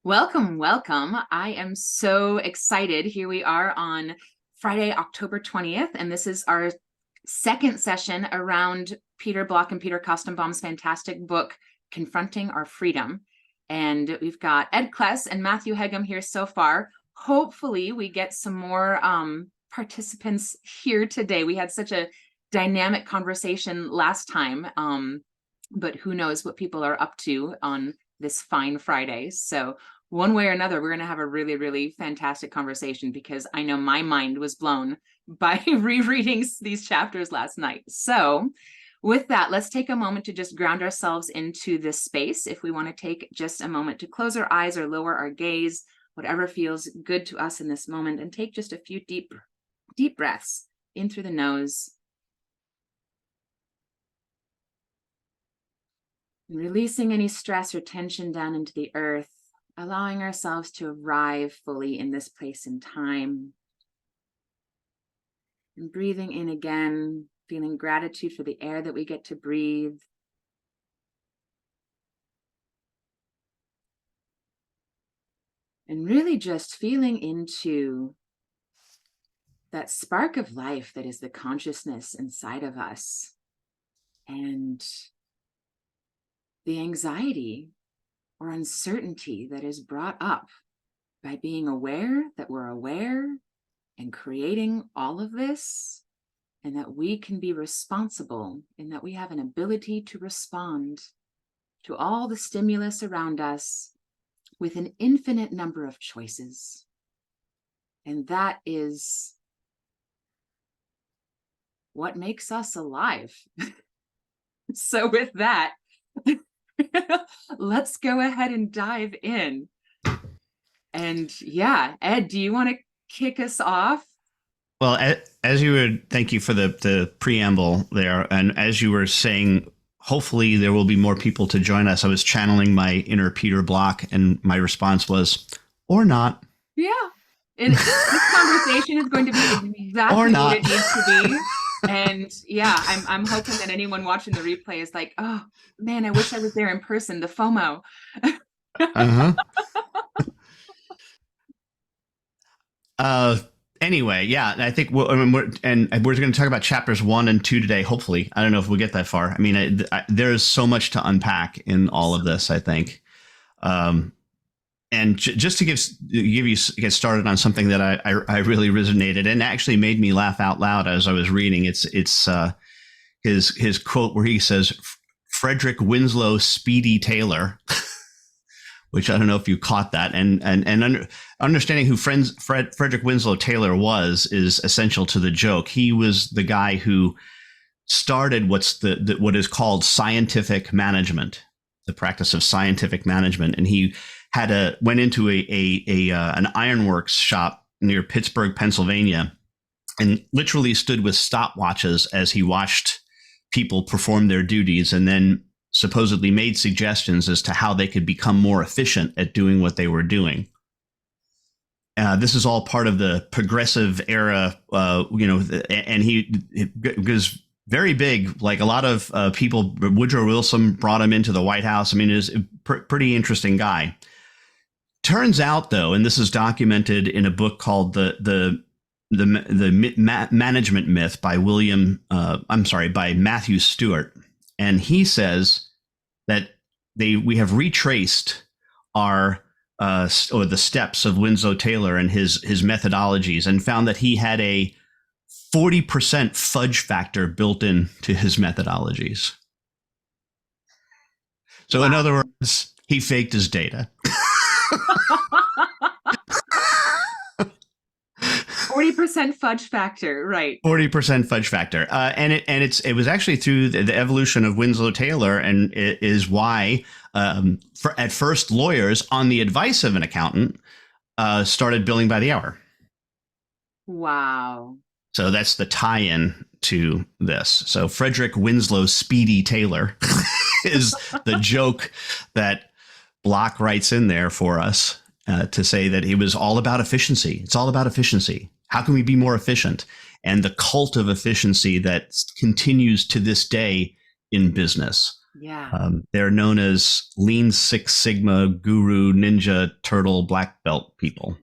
Welcome, welcome. I am so excited. Here we are on Friday, October 20th, and this is our second session around Peter Block and Peter Koestenbaum's fantastic book, Confronting Our Freedom. And we've got Ed Kless and Matthew Hegum here so far. Hopefully we get some more participants here today. We had such a dynamic conversation last time, but who knows what people are up to on this fine Friday. So one way or another, we're going to have a really, really fantastic conversation, because I know my mind was blown by rereading these chapters last night. So with that, let's take a moment to just ground ourselves into this space. If we want to take just a moment to close our eyes or lower our gaze, whatever feels good to us in this moment, and take just a few deep breaths in through the nose. And releasing any stress or tension down into the earth, allowing ourselves to arrive fully in this place and time. And breathing in again, feeling gratitude for the air that we get to breathe. And really just feeling into that spark of life that is the consciousness inside of us. And the anxiety or uncertainty that is brought up by being aware that we're aware and creating all of this, and that we can be responsible, and that we have an ability to respond to all the stimulus around us with an infinite number of choices. And that is what makes us alive. So with that, let's go ahead and dive in. And yeah, Ed, do you want to kick us off? Well, as you were, thank you for the preamble there. And as you were saying, hopefully there will be more people to join us. I was channeling my inner Peter Block, and my response was, or not. Yeah. And this conversation is going to be exactly what it needs to be. And yeah, I'm hoping that anyone watching the replay is like, oh man, I wish I was there in person, the FOMO. Anyway, yeah, I think we're going to talk about chapters 1 and 2 today. Hopefully, I don't know if we'll get that far. I mean, there's so much to unpack in all of this, I think. And just to get started on something that I really resonated and actually made me laugh out loud as I was reading. It's his quote where he says, "Frederick Winslow Speedy Taylor," which I don't know if you caught that. And understanding who Frederick Winslow Taylor was is essential to the joke. He was the guy who started what is called scientific management, the practice of scientific management, and he went into an ironworks shop near Pittsburgh, Pennsylvania, and literally stood with stopwatches as he watched people perform their duties, and then supposedly made suggestions as to how they could become more efficient at doing what they were doing. This is all part of the progressive era, and he was very big. Like a lot of people, Woodrow Wilson brought him into the White House. I mean, he was a pretty interesting guy. Turns out, though, and this is documented in a book called the Management Myth by by Matthew Stewart, and he says that we have retraced the steps of Winslow Taylor and his methodologies, and found that he had a 40% fudge factor built into his methodologies. So, wow. In other words, he faked his data. 40% fudge factor, right? 40% fudge factor, and it was actually through the evolution of Winslow Taylor, and it is why at first lawyers, on the advice of an accountant, started billing by the hour. Wow! So that's the tie-in to this. So Frederick Winslow Speedy Taylor is the joke that Block writes in there for us to say that it was all about efficiency. It's all about efficiency. How can we be more efficient? And the cult of efficiency that continues to this day in business. Yeah. They're known as Lean Six Sigma Guru Ninja Turtle Black Belt people.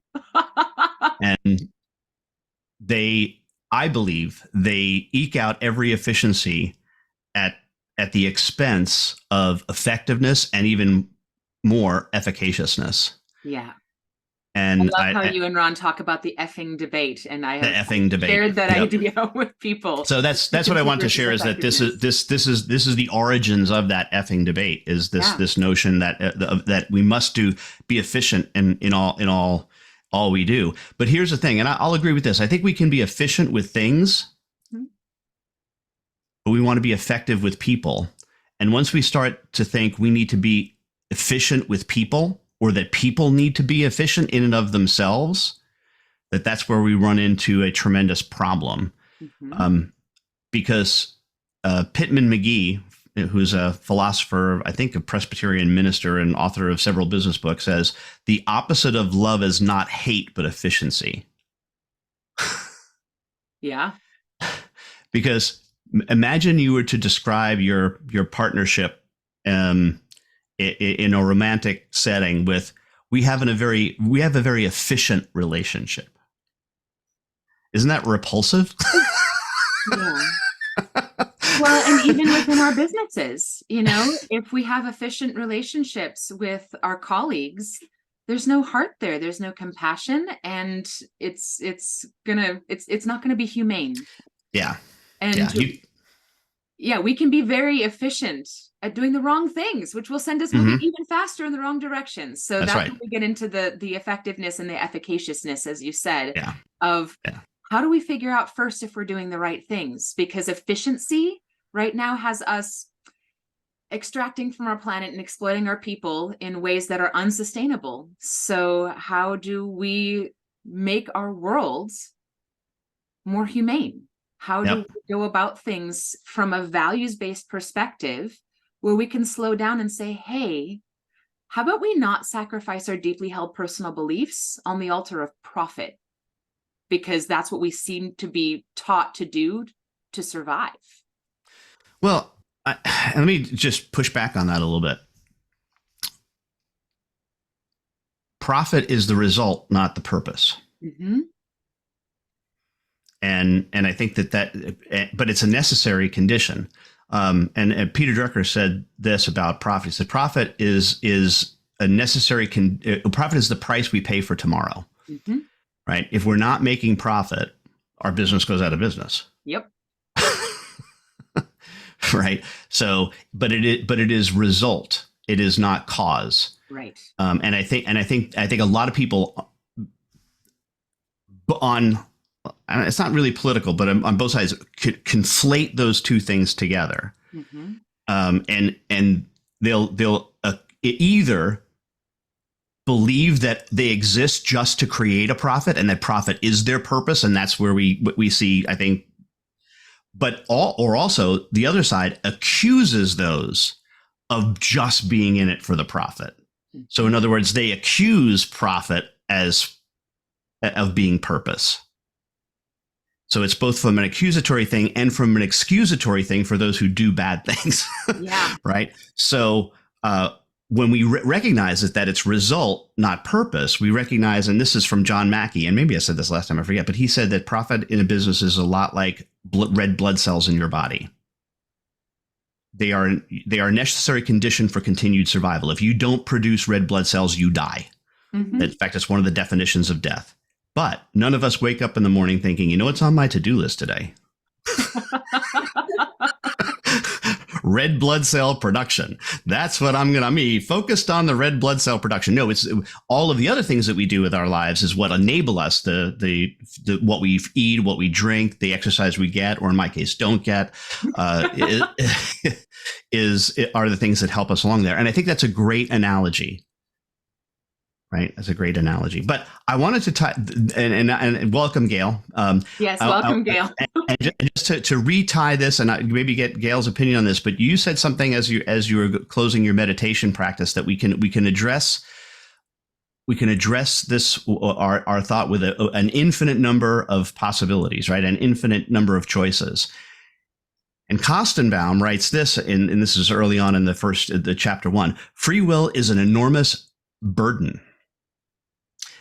And I believe they eke out every efficiency at the expense of effectiveness and even more efficaciousness. Yeah. And I love how you and Ron talk about the effing debate, and I have shared that idea with people. So that's what I want to share, is that this is the origins of that effing debate, is this notion that we must be efficient in all we do. But here's the thing, and I'll agree with this. I think we can be efficient with things, but we want to be effective with people. And once we start to think we need to be efficient with people, or that people need to be efficient in and of themselves, that's where we run into a tremendous problem. Because Pittman McGee, who's a philosopher, I think a Presbyterian minister and author of several business books, says the opposite of love is not hate, but efficiency. Yeah. Because imagine you were to describe your partnership in a romantic setting with, we have a very efficient relationship. Isn't that repulsive? Yeah. Well, and even within our businesses, if we have efficient relationships with our colleagues, there's no heart there, there's no compassion, and it's not going to be humane. Yeah. And we can be very efficient at doing the wrong things, which will send us moving even faster in the wrong direction. So that's right. When we get into the effectiveness and the efficaciousness, as you said, of how do we figure out first if we're doing the right things? Because efficiency right now has us extracting from our planet and exploiting our people in ways that are unsustainable. So how do we make our worlds more humane? How do we go about things from a values-based perspective where we can slow down and say, hey, how about we not sacrifice our deeply held personal beliefs on the altar of profit? Because that's what we seem to be taught to do to survive. Well, let me just push back on that a little bit. Profit is the result, not the purpose. And I think but it's a necessary condition. And Peter Drucker said this about profit. He said, profit is a necessary, profit is the price we pay for tomorrow. Right? If we're not making profit, our business goes out of business. Yep. Right. So, but it is result. It is not cause. Right. And I think a lot of people it's not really political, but on both sides, conflate those two things together. And they'll either believe that they exist just to create a profit, and that profit is their purpose, and that's where we see, I think. But also the other side accuses those of just being in it for the profit. So in other words, they accuse profit of being purpose. So it's both from an accusatory thing and from an excusatory thing for those who do bad things. Yeah. Right. So when we recognize that it's result, not purpose, we recognize, and this is from John Mackey, and maybe I said this last time, I forget, but he said that profit in a business is a lot like red blood cells in your body. They are a necessary condition for continued survival. If you don't produce red blood cells, you die. In fact, it's one of the definitions of death. But none of us wake up in the morning thinking, you know what's on my to-do list today? Red blood cell production. That's what I'm going to be focused on, the red blood cell production. No, it's all of the other things that we do with our lives is what enable us, the what we eat, what we drink, the exercise we get, or in my case, don't get, are the things that help us along there. And I think that's a great analogy. Right. That's a great analogy. But I wanted to and welcome, Gail. Yes, welcome, Gail. and just to retie this and maybe get Gail's opinion on this. But you said something as you were closing your meditation practice that we can address this our thought with an infinite number of possibilities, right? An infinite number of choices. And Koestenbaum writes this, and this is early on in the chapter 1. Free will is an enormous burden.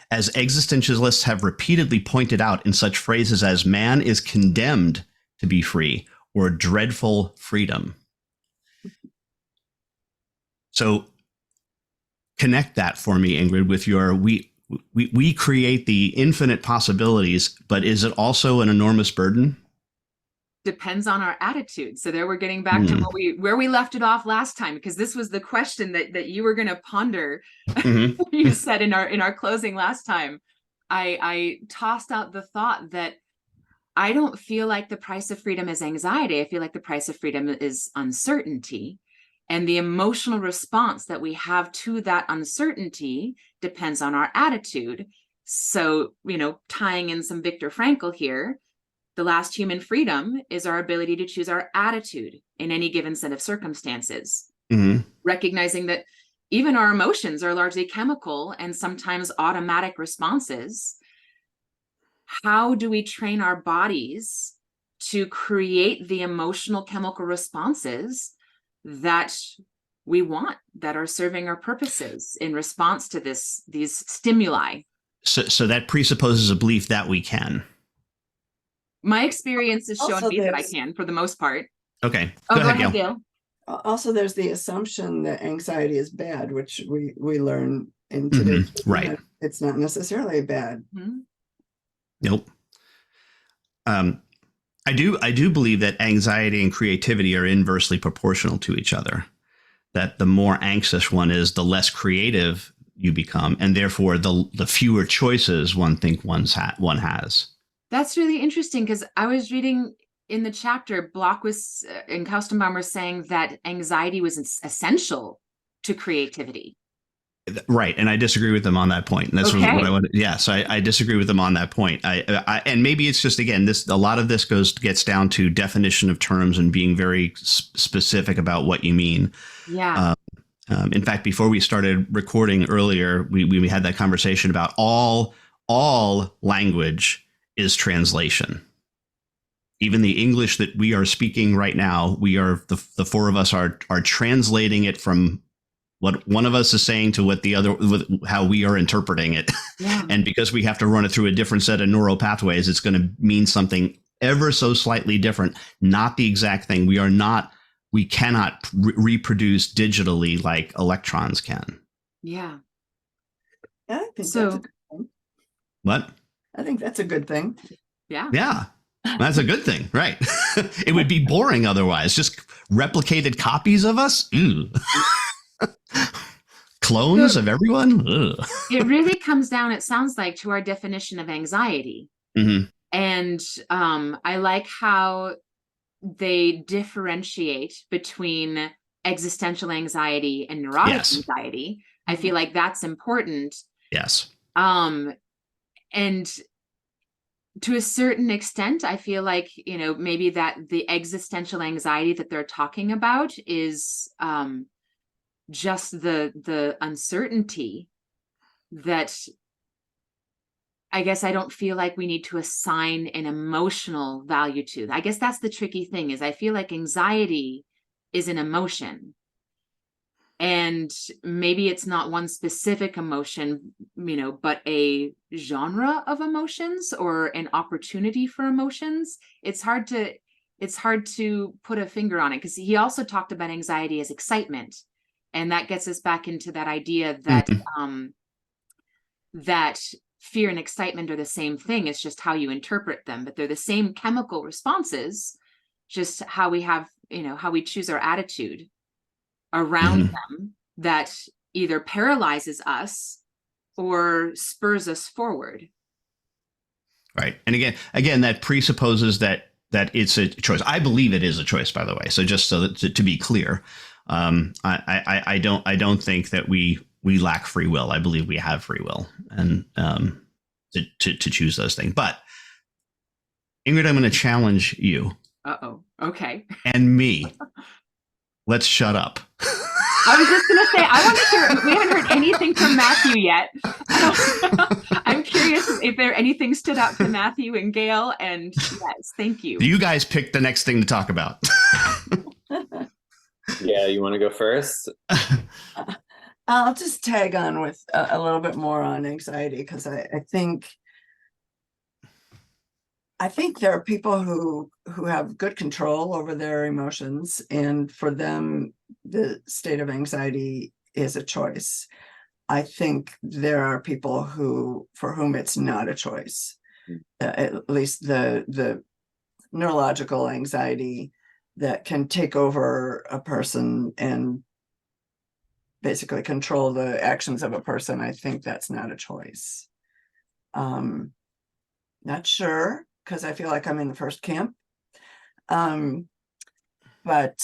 As existentialists have repeatedly pointed out in such phrases as man is condemned to be free or dreadful freedom. So connect that for me, Ingrid, with your we create the infinite possibilities, but is it also an enormous burden? Depends on our attitude. So there we're getting back to where we left it off last time, because this was the question that you were going to ponder. You said in our closing last time. I tossed out the thought that I don't feel like the price of freedom is anxiety. I feel like the price of freedom is uncertainty. And the emotional response that we have to that uncertainty depends on our attitude. So, tying in some Viktor Frankl here, the last human freedom is our ability to choose our attitude in any given set of circumstances. Recognizing that even our emotions are largely chemical and sometimes automatic responses. How do we train our bodies to create the emotional chemical responses that we want, that are serving our purposes in response to these stimuli? So that presupposes a belief that we can. My experience has shown Also, me that I can, for the most part. Okay. Go ahead, Gail. Also, there's the assumption that anxiety is bad, which we learn in today's right. It's not necessarily bad. Nope. I do believe that anxiety and creativity are inversely proportional to each other. That the more anxious one is, the less creative you become, and therefore the fewer choices one has. That's really interesting, because I was reading in the chapter, Block and Koestenbaum were saying that anxiety was essential to creativity. Right. And I disagree with them on that point. And that's what I wanted. Yeah. So I disagree with them on that point. And maybe it's just, again, a lot of this gets down to definition of terms and being very specific about what you mean. Yeah. In fact, before we started recording earlier, we had that conversation about all language is translation. Even the English that we are speaking right now, the four of us are translating it from what one of us is saying to what the other, how we are interpreting it. Yeah. And because we have to run it through a different set of neural pathways, it's going to mean something ever so slightly different, not the exact thing. We cannot reproduce digitally like electrons can. Yeah. I think so. That's a good thing. What? I think that's a good thing. Yeah. Yeah. That's a good thing, right? It would be boring otherwise. Just replicated copies of us. Ew. Clones of everyone. Ugh. It really comes down, it sounds like, to our definition of anxiety. And I like how they differentiate between existential anxiety and neurotic anxiety. I feel like that's important. Yes. And to a certain extent, I feel like, maybe that the existential anxiety that they're talking about is just the uncertainty that I guess I don't feel like we need to assign an emotional value to. I guess that's the tricky thing, is I feel like anxiety is an emotion. And maybe it's not one specific emotion, but a genre of emotions or an opportunity for emotions. It's hard to put a finger on it, because he also talked about anxiety as excitement. And that gets us back into that idea that that fear and excitement are the same thing. It's just how you interpret them, but they're the same chemical responses, just how we have, how we choose our attitude around them that either paralyzes us or spurs us forward. Right. And again, that presupposes that it's a choice. I believe it is a choice, by the way. So just so that, to be clear, I don't think that we lack free will. I believe we have free will and to choose those things. But Ingrid, I'm going to challenge you. Okay. And me. Let's shut up. I was just going to say, I want to hear, we haven't heard anything from Matthew yet. I'm curious if there anything stood out to Matthew and Gail, and yes, thank you. You guys pick the next thing to talk about. Yeah, you want to go first? I'll just tag on with a little bit more on anxiety, because I think there are people who have good control over their emotions, and for them, the state of anxiety is a choice. I think there are people for whom it's not a choice. At least the neurological anxiety that can take over a person and basically control the actions of a person. I think that's not a choice. Not sure, because I feel like I'm in the first camp. But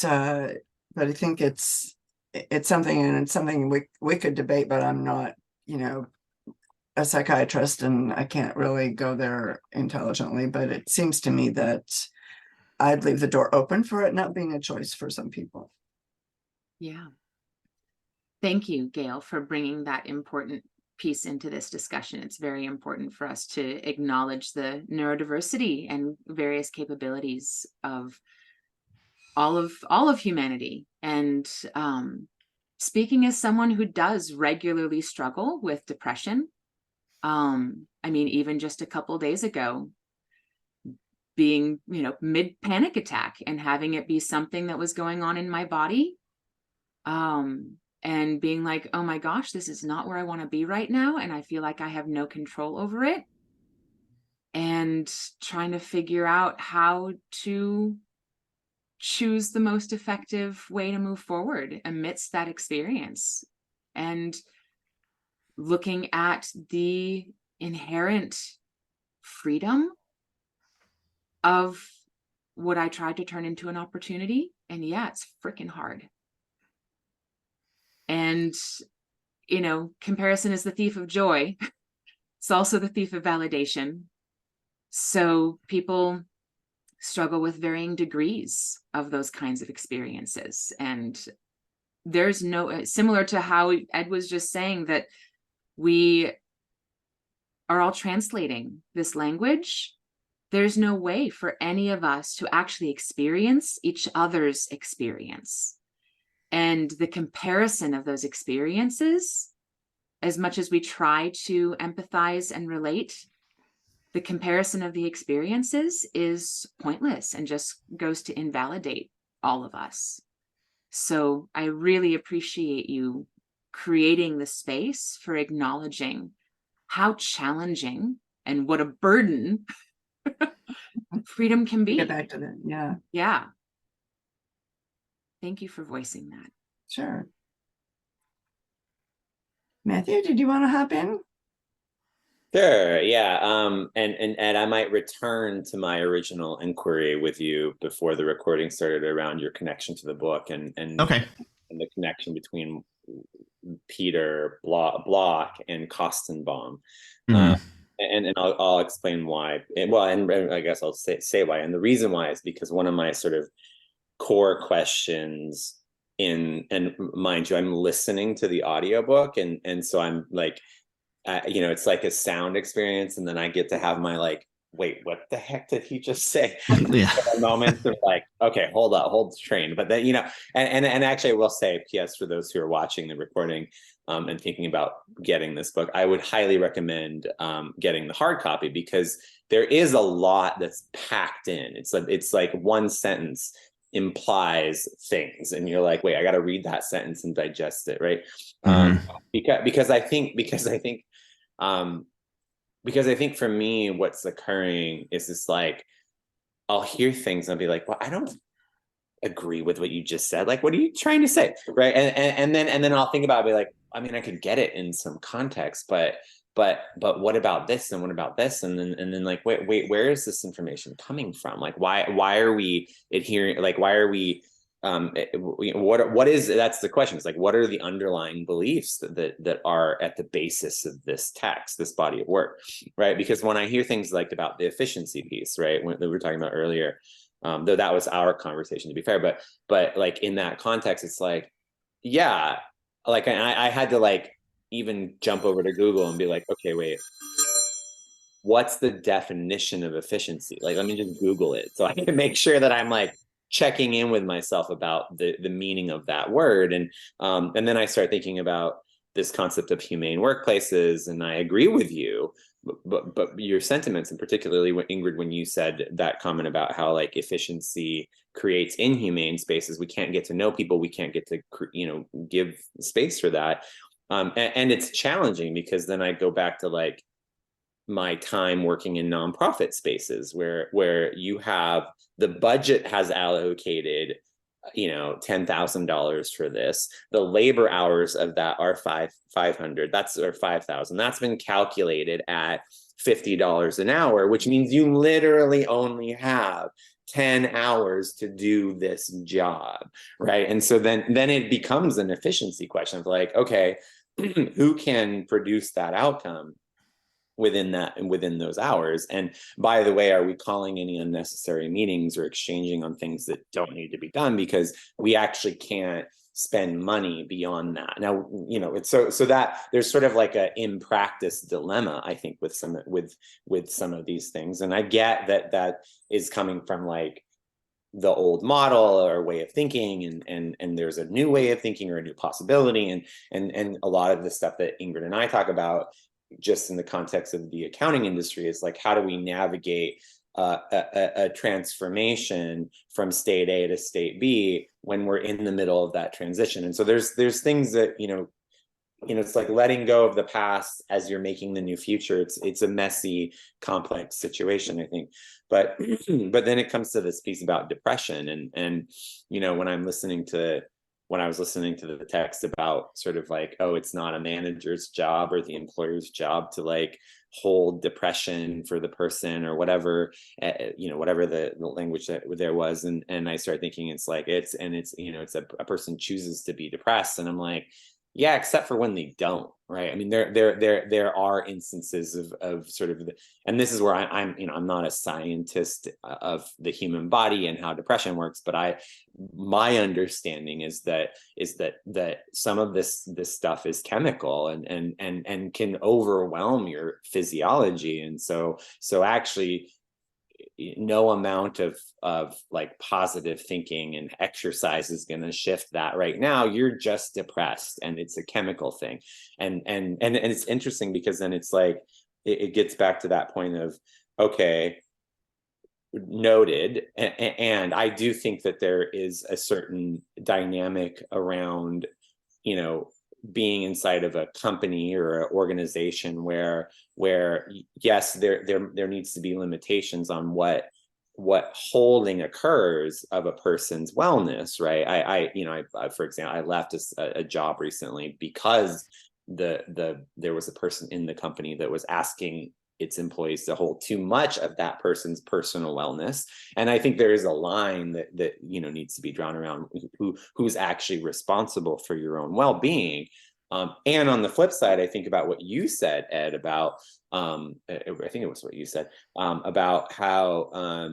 I think it's something, and it's something we could debate, but I'm not, a psychiatrist, and I can't really go there intelligently. But it seems to me that I'd leave the door open for it not being a choice for some people. Yeah. Thank you, Gail, for bringing that important piece into this discussion. It's very important for us to acknowledge the neurodiversity and various capabilities of all of humanity. And speaking as someone who does regularly struggle with depression, I mean, even just a couple days ago, being, mid panic attack and having it be something that was going on in my body, and being like, oh my gosh, this is not where I want to be right now, and I feel like I have no control over it, and trying to figure out how to choose the most effective way to move forward amidst that experience, and looking at the inherent freedom of what I tried to turn into an opportunity. And yeah, it's freaking hard. And, comparison is the thief of joy. It's also the thief of validation. So people struggle with varying degrees of those kinds of experiences. And there's no, similar to how Ed was just saying, that we are all translating this language. There's no way for any of us to actually experience each other's experience. And the comparison of those experiences, as much as we try to empathize and relate, the comparison of the experiences is pointless and just goes to invalidate all of us. So I really appreciate you creating the space for acknowledging how challenging and what a burden freedom can be. Get back to that. Yeah. Yeah. Thank you for voicing that. Sure. Matthew, did you want to hop in? Sure, yeah. And Ed, I might return to my original inquiry with you before the recording started around your connection to the book and Okay. and the connection between Peter Block and Koestenbaum. And I'll explain why. Well, and I guess I'll say why. And the reason why is because one of my sort of core questions and mind you, I'm listening to the audiobook, and so I'm like, it's like a sound experience, and then I get to have my like, wait, what the heck did he just say? Yeah. Moments of like, okay, hold the train. But then, and actually I will say, P.S. for those who are watching the recording and thinking about getting this book, I would highly recommend getting the hard copy, because there is a lot that's packed in. It's like one sentence implies things, and you're like, wait, I got to read that sentence and digest it, right? Because I think for me, what's occurring is this, like, I'll hear things and I'll be like, well, I don't agree with what you just said. Like, what are you trying to say? Right. And then I'll think about it, be like, I mean, I could get it in some context, but what about this? And what about this? And then like, wait, where is this information coming from? Like, why are we adhering? Like, why are we, what is, that's the question. It's like, what are the underlying beliefs that are at the basis of this text, this body of work, right? Because when I hear things like about the efficiency piece, right, that we were talking about earlier, though that was our conversation, to be fair, but like in that context, it's like, yeah, like I had to like even jump over to Google and be like, okay, wait, what's the definition of efficiency? Like, let me just Google it so I can make sure that I'm like checking in with myself about the meaning of that word. And then I start thinking about this concept of humane workplaces, and I agree with you. But your sentiments, and particularly Ingrid, when you said that comment about how like efficiency creates inhumane spaces, we can't get to know people, we can't get to give space for that, and it's challenging because then I go back to like my time working in nonprofit spaces where you have the budget has allocated $10,000 for this. The labor hours of that are 500. That's or 5,000. That's been calculated at $50 an hour, which means you literally only have 10 hours to do this job, right? And so then it becomes an efficiency question of like, okay, who can produce that outcome within those hours? And by the way, are we calling any unnecessary meetings or exchanging on things that don't need to be done because we actually can't spend money beyond that? Now, it's so that there's sort of like a in practice dilemma, I think, with some of these things. And I get that is coming from like the old model or way of thinking, and there's a new way of thinking or a new possibility, and a lot of the stuff that Ingrid and I talk about just in the context of the accounting industry is like, how do we navigate a transformation from state A to state B when we're in the middle of that transition? And so there's things that it's like letting go of the past as you're making the new future. It's a messy, complex situation, I think. But then it comes to this piece about depression, and when I was listening to the text about sort of like, oh, it's not a manager's job or the employer's job to like hold depression for the person or whatever, whatever the language that there was. And I started thinking it's a person chooses to be depressed. And I'm like, yeah, except for when they don't, right? I mean, there are instances of sort of, and this is where I'm not a scientist of the human body and how depression works, but my understanding is that some of this stuff is chemical and can overwhelm your physiology, and so actually, no amount of like positive thinking and exercise is going to shift that. Right now you're just depressed, and it's a chemical thing, and it's interesting because then it's like it gets back to that point of, okay, noted, and I do think that there is a certain dynamic around being inside of a company or an organization where yes, there needs to be limitations on what holding occurs of a person's wellness, right? I for example, I left a job recently because there was a person in the company that was asking its employees to hold too much of that person's personal wellness. And I think there is a line that needs to be drawn around who's actually responsible for your own well-being. And on the flip side, I think about what you said, Ed, about I think it was what you said about how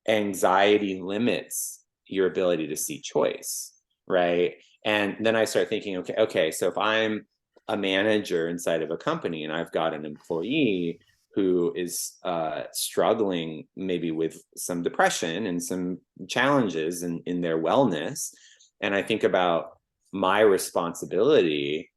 anxiety limits your ability to see choice, right? And then I start thinking, okay, so if I'm a manager inside of a company and I've got an employee who is struggling maybe with some depression and some challenges in their wellness, and I think about my responsibility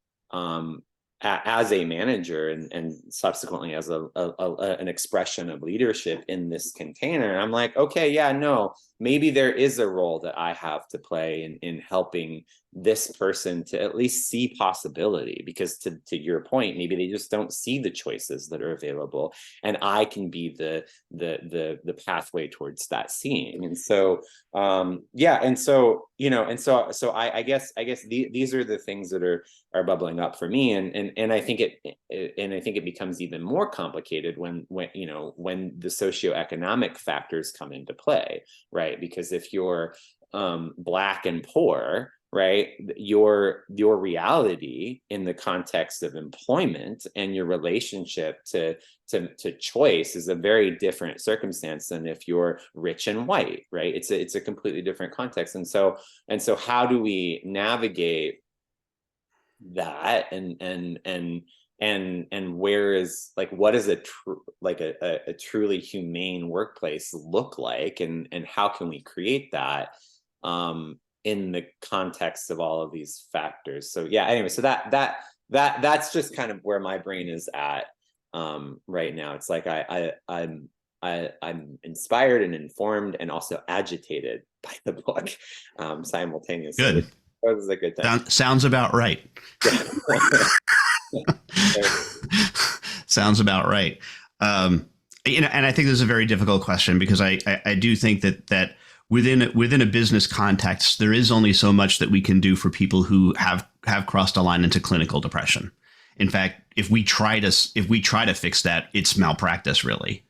as a manager and subsequently as an expression of leadership in this container, I'm like, okay, yeah, no, maybe there is a role that I have to play in helping this person to at least see possibility, because to your point, maybe they just don't see the choices that are available, and I can be the pathway towards that seeing. And so I guess these are the things that are bubbling up for me, and I think it becomes even more complicated when the socioeconomic factors come into play, right? Because if you're Black and poor, right, your reality in the context of employment and your relationship to choice is a very different circumstance than if you're rich and white, right? It's a completely different context. And so how do we navigate that and and where is, like, what does a truly humane workplace look like, and how can we create that in the context of all of these factors? So yeah, anyway, so that's just kind of where my brain is at right now. It's like I'm inspired and informed and also agitated by the book simultaneously. Good. That was a good time. Sounds about right. Sounds about right. And I think this is a very difficult question, because I do think that within a business context, there is only so much that we can do for people who have crossed a line into clinical depression. In fact, if we try to fix that, it's malpractice, really.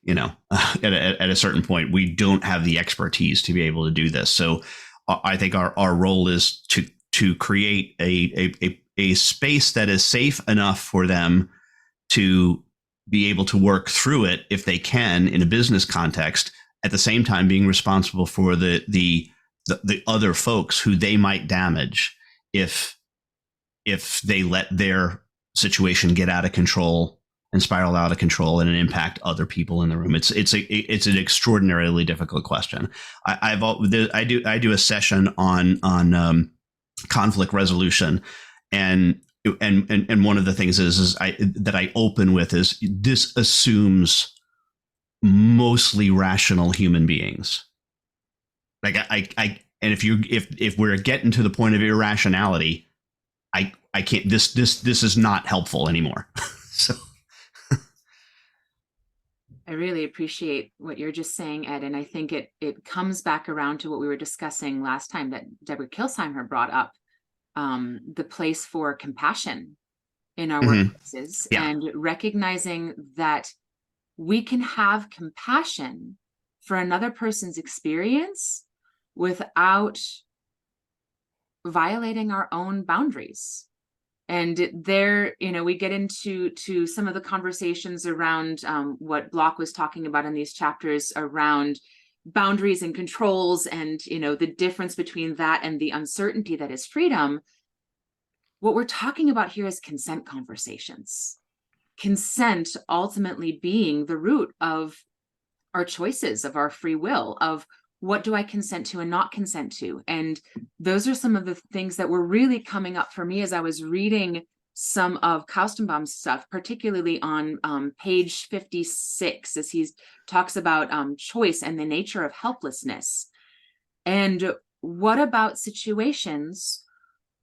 At a certain point, we don't have the expertise to be able to do this. So I think our role is to create a space that is safe enough for them to be able to work through it if they can in a business context, at the same time being responsible for the other folks who they might damage if they let their situation get out of control and spiral out of control and impact other people in the room. It's an extraordinarily difficult question. I do a session on conflict resolution, and one of the things that I open with is, this assumes mostly rational human beings. Like and if we're getting to the point of irrationality, I can't. This is not helpful anymore. So. I really appreciate what you're just saying, Ed. And I think it comes back around to what we were discussing last time that Deborah Kilsheimer brought up, the place for compassion in our workplaces, and recognizing that we can have compassion for another person's experience without violating our own boundaries. And there, we get into some of the conversations around what Block was talking about in these chapters around boundaries and controls, and the difference between that and the uncertainty that is freedom. What we're talking about here is consent conversations. Consent ultimately being the root of our choices, of our free will, of what do I consent to and not consent to. And those are some of the things that were really coming up for me as I was reading some of Koestenbaum's stuff, particularly on page 56, as he talks about choice and the nature of helplessness. And what about situations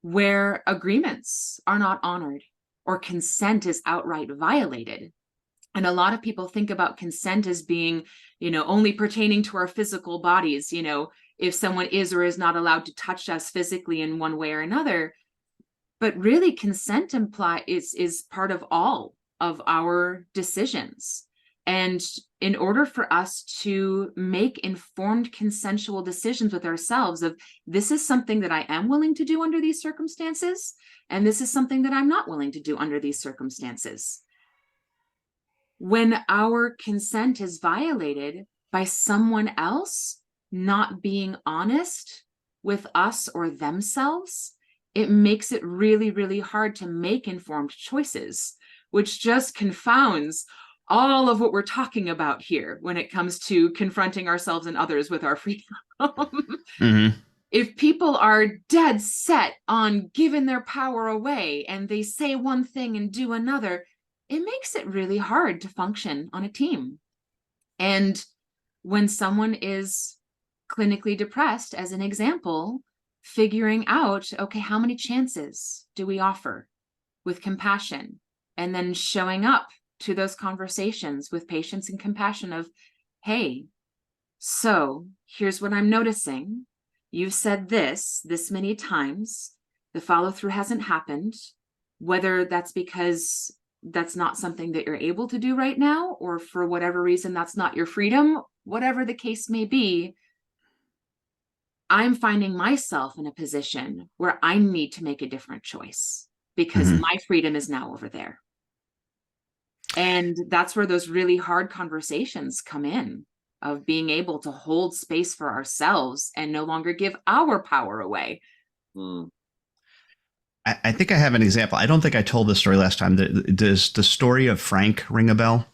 where agreements are not honored or consent is outright violated? And a lot of people think about consent as being, only pertaining to our physical bodies. If someone is or is not allowed to touch us physically in one way or another. But really, consent is part of all of our decisions. And in order for us to make informed consensual decisions with ourselves of, this is something that I am willing to do under these circumstances, and this is something that I'm not willing to do under these circumstances. When our consent is violated by someone else not being honest with us or themselves, it makes it really, really hard to make informed choices, which just confounds all of what we're talking about here when it comes to confronting ourselves and others with our freedom. If people are dead set on giving their power away and they say one thing and do another, it makes it really hard to function on a team. And when someone is clinically depressed, as an example, figuring out, okay, how many chances do we offer with compassion? And then showing up to those conversations with patience and compassion of, hey, so here's what I'm noticing. You've said this many times. The follow-through hasn't happened, whether that's because that's not something that you're able to do right now, or for whatever reason, that's not your freedom, whatever the case may be. I'm finding myself in a position where I need to make a different choice because my freedom is now over there. And that's where those really hard conversations come in, of being able to hold space for ourselves and no longer give our power away. I think I have an example. I don't think I told this story last time. Does the story of Frank ring a bell?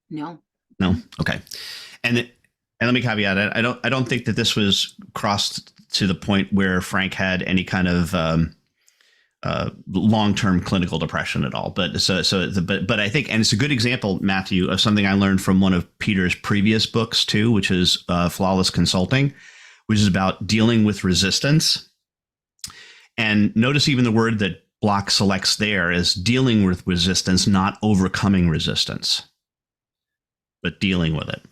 No. No. Okay. And let me caveat it. I don't think that this was crossed to the point where Frank had any kind of long-term clinical depression at all. But but I think, and it's a good example, Matthew, of something I learned from one of Peter's previous books too, which is Flawless Consulting, which is about dealing with resistance. And notice even the word that Block selects there is dealing with resistance, not overcoming resistance, but dealing with it.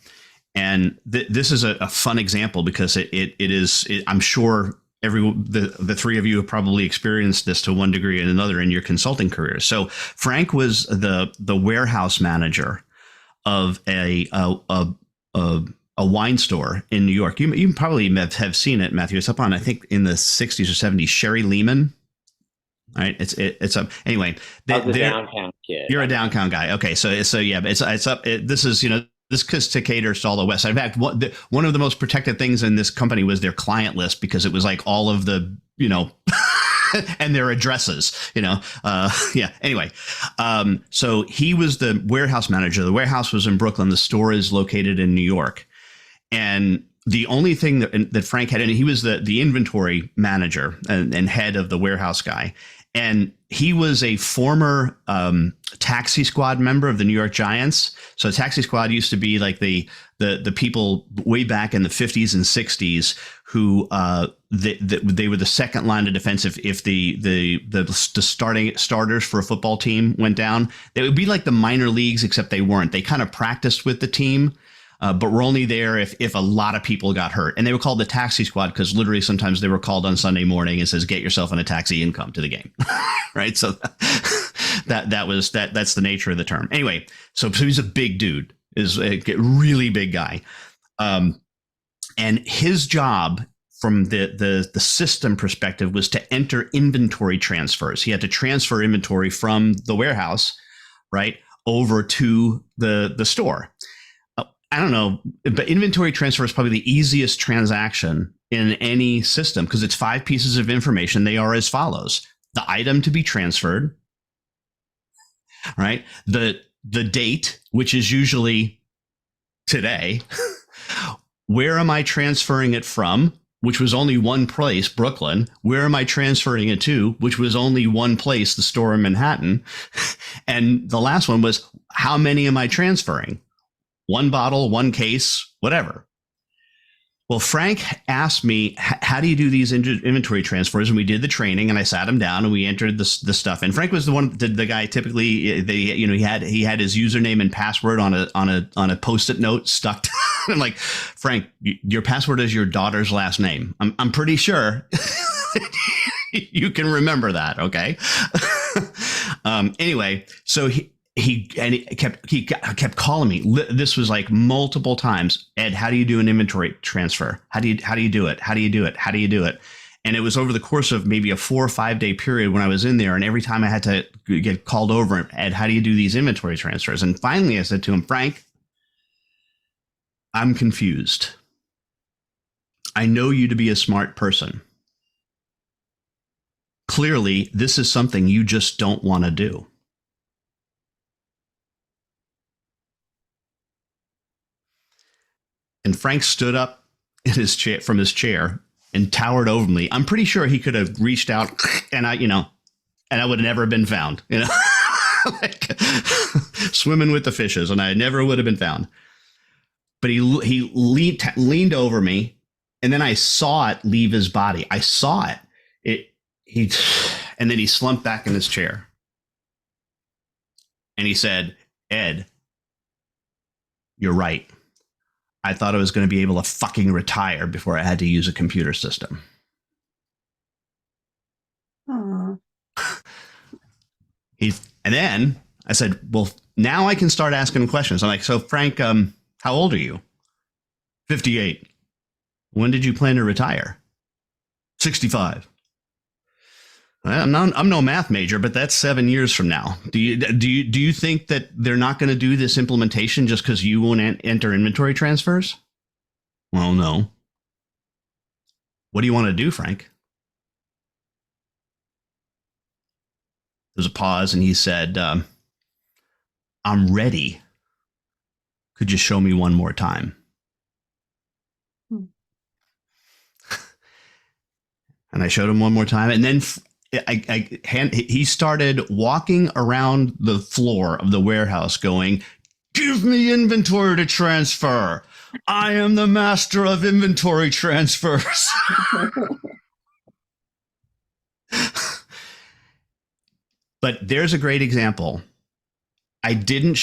And this is a fun example because it is, I'm sure the three of you have probably experienced this to one degree or another in your consulting careers. So Frank was the warehouse manager of a wine store in New York. You probably have seen it, Matthew. It's up on, I think, in the 60s or 70s. Sherry Lehman. All right, it's up anyway. I was a downtown kid. You're a downtown guy. Okay, so yeah, it's up. This is, this caters to all the West Side. In fact, one of the most protected things in this company was their client list, because it was like all of the, and their addresses, yeah. Anyway, so he was the warehouse manager. The warehouse was in Brooklyn. The store is located in New York. And the only thing that Frank had, and he was the inventory manager and head of the warehouse guy. And he was a former taxi squad member of the New York Giants. So taxi squad used to be like the people way back in the 50s and 60s who they were the second line of defense. If the starters for a football team went down, they would be like the minor leagues, except they weren't. They kind of practiced with the team. But we're only there if a lot of people got hurt. And they were called the taxi squad because literally sometimes they were called on Sunday morning and says, get yourself in a taxi and come to the game. Right. So that's the nature of the term. Anyway, so he's a big dude, is a really big guy. And his job from the system perspective was to enter inventory transfers. He had to transfer inventory from the warehouse, right, over to the store. I don't know, but inventory transfer is probably the easiest transaction in any system because it's 5 pieces of information. They are as follows: the item to be transferred, right? The date, which is usually today. Where am I transferring it from? Which was only one place, Brooklyn. Where am I transferring it to? Which was only one place, the store in Manhattan. And the last one was, how many am I transferring? 1 bottle, 1 case, whatever. Well, Frank asked me, how do you do these inventory transfers? And we did the training, and I sat him down and we entered the stuff. And Frank was the guy typically, he had his username and password on a Post-it note stuck. I'm like, Frank, your password is your daughter's last name. I'm pretty sure you can remember that. Okay. Anyway, so he kept calling me. This was like multiple times. Ed, how do you do an inventory transfer? How do you do it? How do you do it? How do you do it? And it was over the course of maybe a 4 or 5 day period when I was in there. And every time I had to get called over, Ed, how do you do these inventory transfers? And finally I said to him, Frank, I'm confused. I know you to be a smart person. Clearly, this is something you just don't want to do. And Frank stood up in his chair, from his chair, and towered over me. I'm pretty sure he could have reached out, and I would have never been found. Like swimming with the fishes, and I never would have been found. But he leaned over me, and then I saw it leave his body. I saw it. And then he slumped back in his chair, and he said, Ed, you're right. I thought I was going to be able to fucking retire before I had to use a computer system. Aww. And then I said, well, now I can start asking questions. I'm like, so Frank, how old are you? 58. When did you plan to retire? 65. I'm no math major, but that's 7 years from now. Do you think that they're not going to do this implementation just because you won't enter inventory transfers? Well, no. What do you want to do, Frank? was a pause, and he said, I'm ready. Could you show me one more time? And I showed him one more time. And then he started walking around the floor of the warehouse going, give me inventory to transfer. I am the master of inventory transfers. But there's a great example. I didn't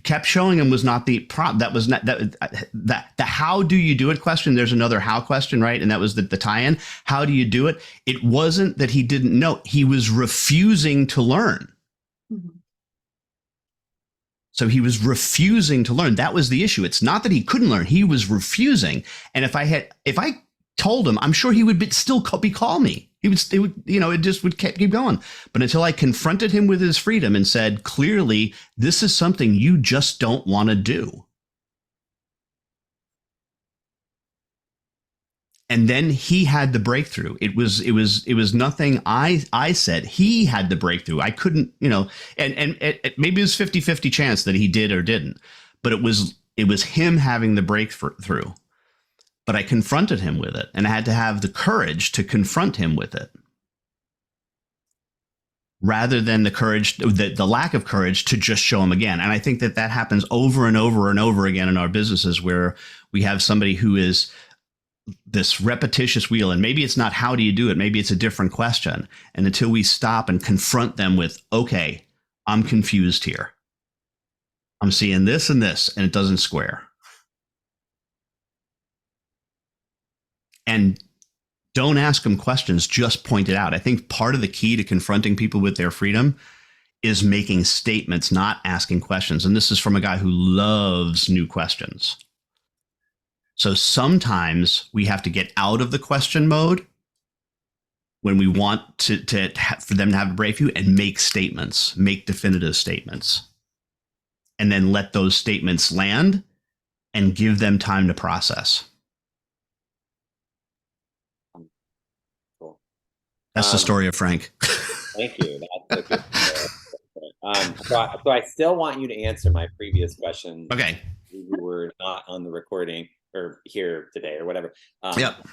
kept showing him was not the prompt. That was not the how do you do it question. There's another how question, right? And that was the tie-in. How do you do it? It wasn't that he didn't know. He was refusing to learn. Mm-hmm. So he was refusing to learn. That was the issue. It's not that he couldn't learn. He was refusing. And if I told him, I'm sure he would still call me. It just would keep going. But until I confronted him with his freedom and said, clearly, this is something you just don't want to do. And then he had the breakthrough. It was nothing I said. He had the breakthrough. I couldn't, and maybe it was 50-50 chance that he did or didn't. But it was him having the breakthrough. But I confronted him with it, and I had to have the courage to confront him with it, rather than the lack of courage to just show him again. And I think that happens over and over and over again in our businesses, where we have somebody who is this repetitious wheel, and maybe it's not how do you do it, maybe it's a different question. And until we stop and confront them with, okay, I'm confused here. I'm seeing this and this, and it doesn't square. And don't ask them questions, just point it out. I think part of the key to confronting people with their freedom is making statements, not asking questions. And this is from a guy who loves new questions. So sometimes we have to get out of the question mode when we want for them to have a breakthrough, and make statements, make definitive statements, and then let those statements land and give them time to process. That's the story of Frank. Thank you. That's a good story. So I still want you to answer my previous question. Okay. You were not on the recording or here today or whatever. Yep.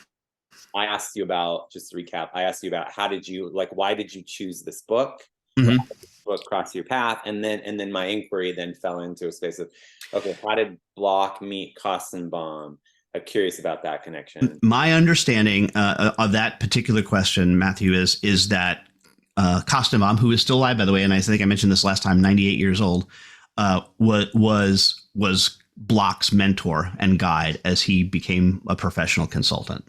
I asked you about, just to recap, why did you choose this book? Mm-hmm. How did this book cross your path? And then my inquiry then fell into a space of, okay, how did Block meet Koestenbaum? I'm curious about that connection. My understanding of that particular question, Matthew, is that Koestenbaum, who is still alive, by the way, and I think I mentioned this last time, 98 years old, was Block's mentor and guide as he became a professional consultant.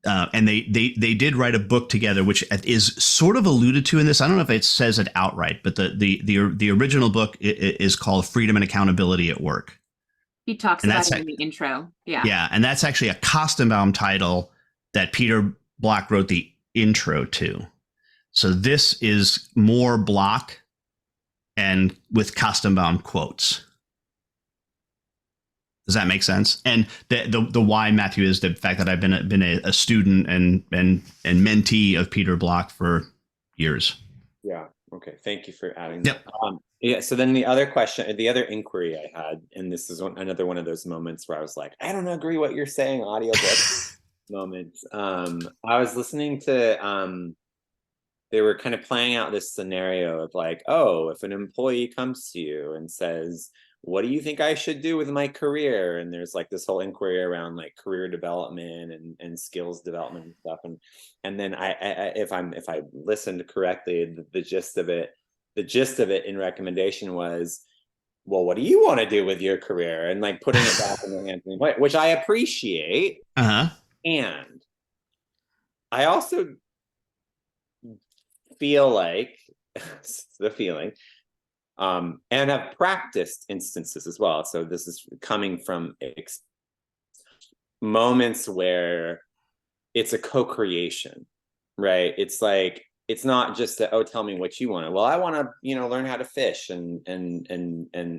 And they did write a book together, which is sort of alluded to in this. I don't know if it says it outright, but the original book is called Freedom and Accountability at Work. He talks about it in the intro. Yeah. Yeah. And that's actually a Koestenbaum title that Peter Block wrote the intro to. So this is more Block and with Koestenbaum quotes. Does that make sense? And the why, Matthew, is the fact that I've been a student and mentee of Peter Block for years. Yeah. Okay. Thank you for adding that. Yep. Yeah. So then the other inquiry I had, and this is another one of those moments where I was like, I don't agree what you're saying, audiobook moments. I was listening to, they were kind of playing out this scenario of like, oh, if an employee comes to you and says, what do you think I should do with my career? And there's like this whole inquiry around like career development and skills development and stuff. And then if I listened correctly, the gist of it in recommendation was, well, what do you want to do with your career? And like putting it back in the hands of the employee, which I appreciate. Uh-huh. And I also feel like the feeling, and have practiced instances as well. So this is coming from moments where it's a co-creation, right? It's like, it's not just that, oh, tell me what you want to. Well, I want to, learn how to fish and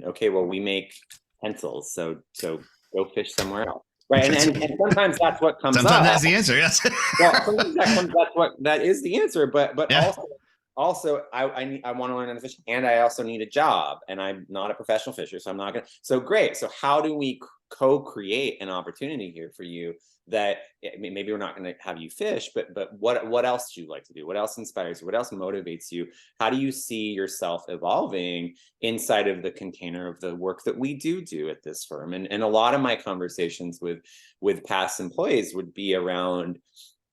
okay, well, we make pencils, so go fish somewhere else, right? And sometimes that's what comes up. Sometimes that's the answer. Yes. Well, sometimes that is the answer, but yeah. also also I want to learn how to fish, and I also need a job, and I'm not a professional fisher, so I'm not gonna. So great. So how do we co-create an opportunity here for you that maybe we're not going to have you fish, but what else do you like to do? What else inspires you? What else motivates you? How do you see yourself evolving inside of the container of the work that we do at this firm? And a lot of my conversations with past employees would be around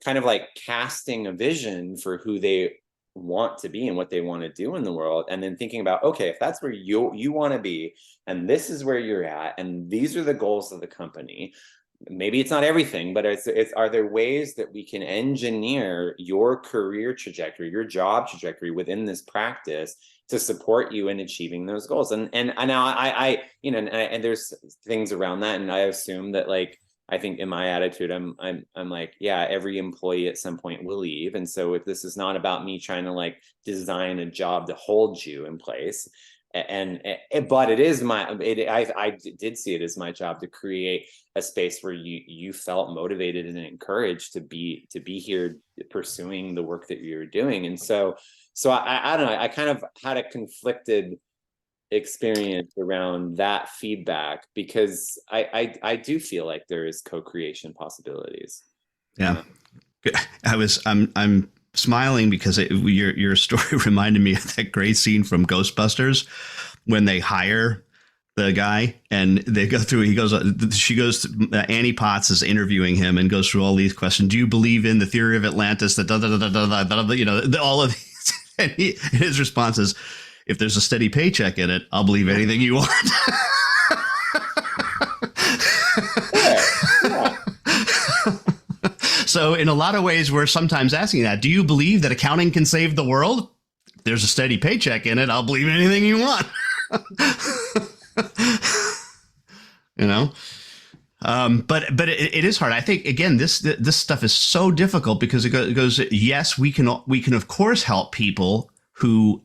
kind of like casting a vision for who they want to be and what they want to do in the world, and then thinking about, okay, if that's where you want to be, and this is where you're at, and these are the goals of the company, maybe it's not everything, but it's are there ways that we can engineer your career trajectory, your job trajectory within this practice to support you in achieving those goals? And now I you know, and there's things around that, and I assume that, like, I think in my attitude, I'm like, yeah, every employee at some point will leave. And so if this is not about me trying to like design a job to hold you in place, but it is I did see it as my job to create a space where you felt motivated and encouraged to be here pursuing the work that you're doing. And so I don't know, I kind of had a conflicted experience around that feedback, because I do feel like there is co-creation possibilities. Yeah. I'm smiling because your story reminded me of that great scene from Ghostbusters when they hire the guy and they go through, Annie Potts is interviewing him and goes through all these questions. Do you believe in the theory of Atlantis? All of these. And his response is, if there's a steady paycheck in it, I'll believe anything you want. Yeah. So in a lot of ways, we're sometimes asking that. Do you believe that accounting can save the world? If there's a steady paycheck in it, I'll believe anything you want. You know? But it is hard. I think, again, this stuff is so difficult because it goes, yes, we can of course help people who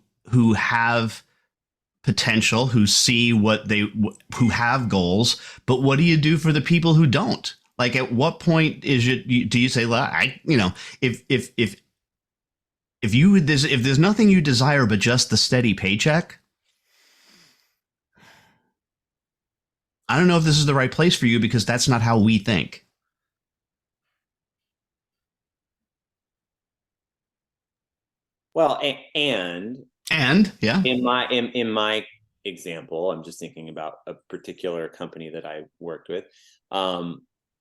have potential, who see who have goals, but what do you do for the people who don't? Like, at what point do you say, well, if there's nothing you desire but just the steady paycheck, I don't know if this is the right place for you, because that's not how we think. Well, and yeah, in my example, I'm just thinking about a particular company that I worked with.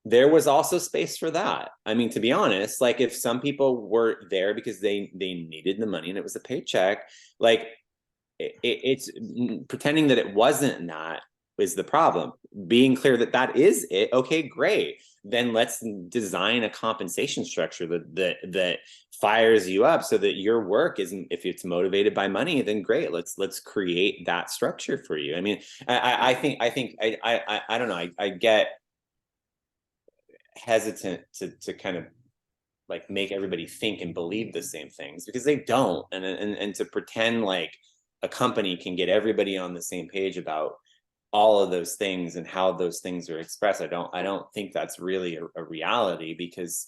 There was also space for that. I mean, to be honest, like, if some people were there because they needed the money and it was a paycheck, like it's pretending that it wasn't that is the problem. Being clear that is it. Okay, great. Then let's design a compensation structure that fires you up so that your work isn't, if it's motivated by money, then great. Let's create that structure for you. I mean, I think I don't know. I get hesitant to kind of like make everybody think and believe the same things, because they don't, and to pretend like a company can get everybody on the same page about all of those things and how those things are expressed. I don't think that's really a reality, because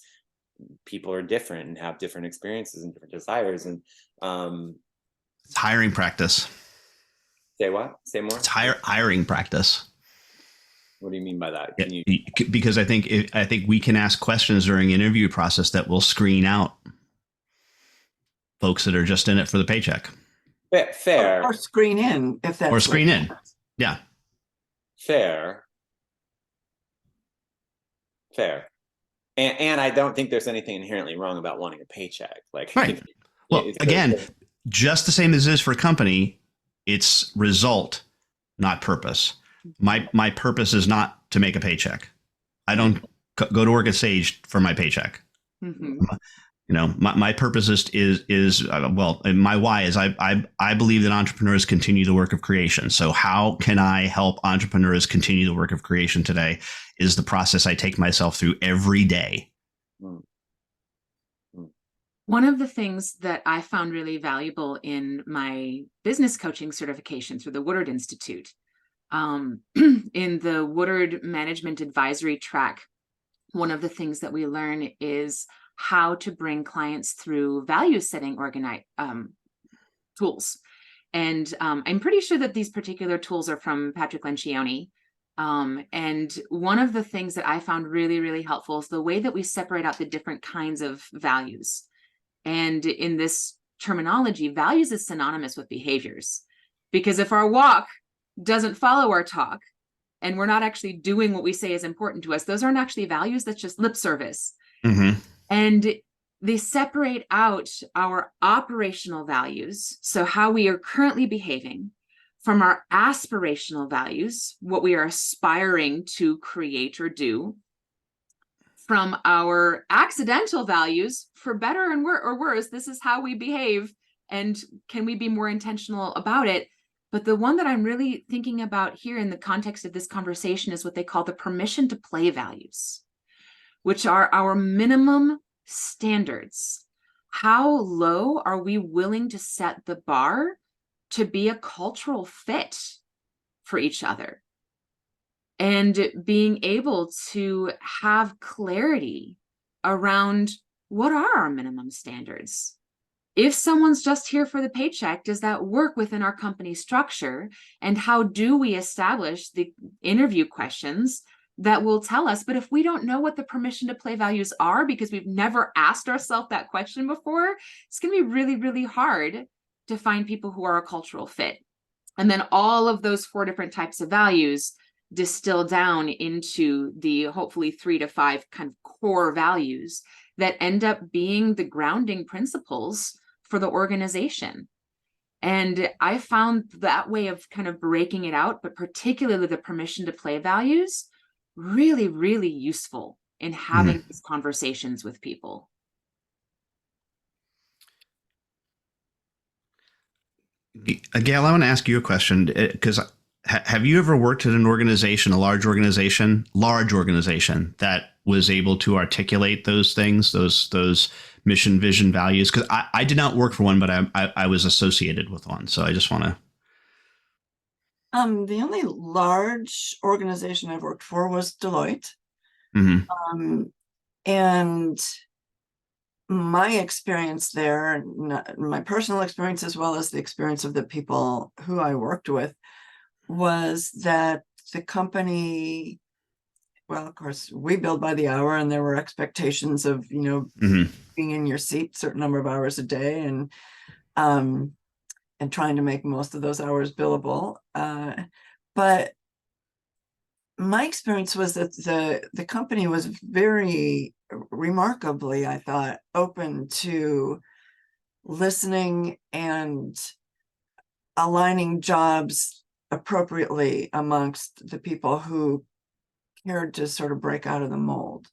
people are different and have different experiences and different desires. And it's hiring practice. Say what? Say more. It's hiring practice. What do you mean by that? Because I think we can ask questions during the interview process that will screen out folks that are just in it for the paycheck. Fair. Or screen in, if that's. Or screen in. Yeah. Fair. And I don't think there's anything inherently wrong about wanting a paycheck. Like, right. Well, again, just the same as it is for a company, it's result, not purpose. My purpose is not to make a paycheck. I don't go to work at Sage for my paycheck. Mm-hmm. My purpose is and my why is I believe that entrepreneurs continue the work of creation. So how can I help entrepreneurs continue the work of creation today is the process I take myself through every day. One of the things that I found really valuable in my business coaching certification through the Woodard Institute, in the Woodard Management Advisory track, one of the things that we learn is how to bring clients through value setting tools. And I'm pretty sure that these particular tools are from Patrick Lencioni. And one of the things that I found really, really helpful is the way that we separate out the different kinds of values. And in this terminology, values is synonymous with behaviors. Because if our walk doesn't follow our talk, and we're not actually doing what we say is important to us, those aren't actually values, that's just lip service. Mm-hmm. And they separate out our operational values, so how we are currently behaving, from our aspirational values, what we are aspiring to create or do, from our accidental values, for better and or worse, this is how we behave, and can we be more intentional about it? But the one that I'm really thinking about here in the context of this conversation is what they call the permission to play values, which are our minimum standards. How low are we willing to set the bar to be a cultural fit for each other? And being able to have clarity around what are our minimum standards. If someone's just here for the paycheck, does that work within our company structure? And how do we establish the interview questions that will tell us? But if we don't know what the permission to play values are, because we've never asked ourselves that question before, it's going to be really, really hard to find people who are a cultural fit. And then all of those 4 different types of values distill down into the hopefully 3 to 5 kind of core values that end up being the grounding principles for the organization. And I found that way of kind of breaking it out, but particularly the permission to play values, really, really useful in having these conversations with people. Gail, I want to ask you a question, because have you ever worked at an organization, a large organization that was able to articulate those things, those mission, vision, values? Because I did not work for one, but I was associated with one. So I just want to. The only large organization I've worked for was Deloitte. Mm-hmm. And my experience there, my personal experience, as well as the experience of the people who I worked with, was that the company, well, of course, we billed by the hour, and there were expectations of, being in your seat a certain number of hours a day, and trying to make most of those hours billable. But my experience was that the company was very remarkably, I thought, open to listening and aligning jobs appropriately amongst the people who cared to sort of break out of the mold.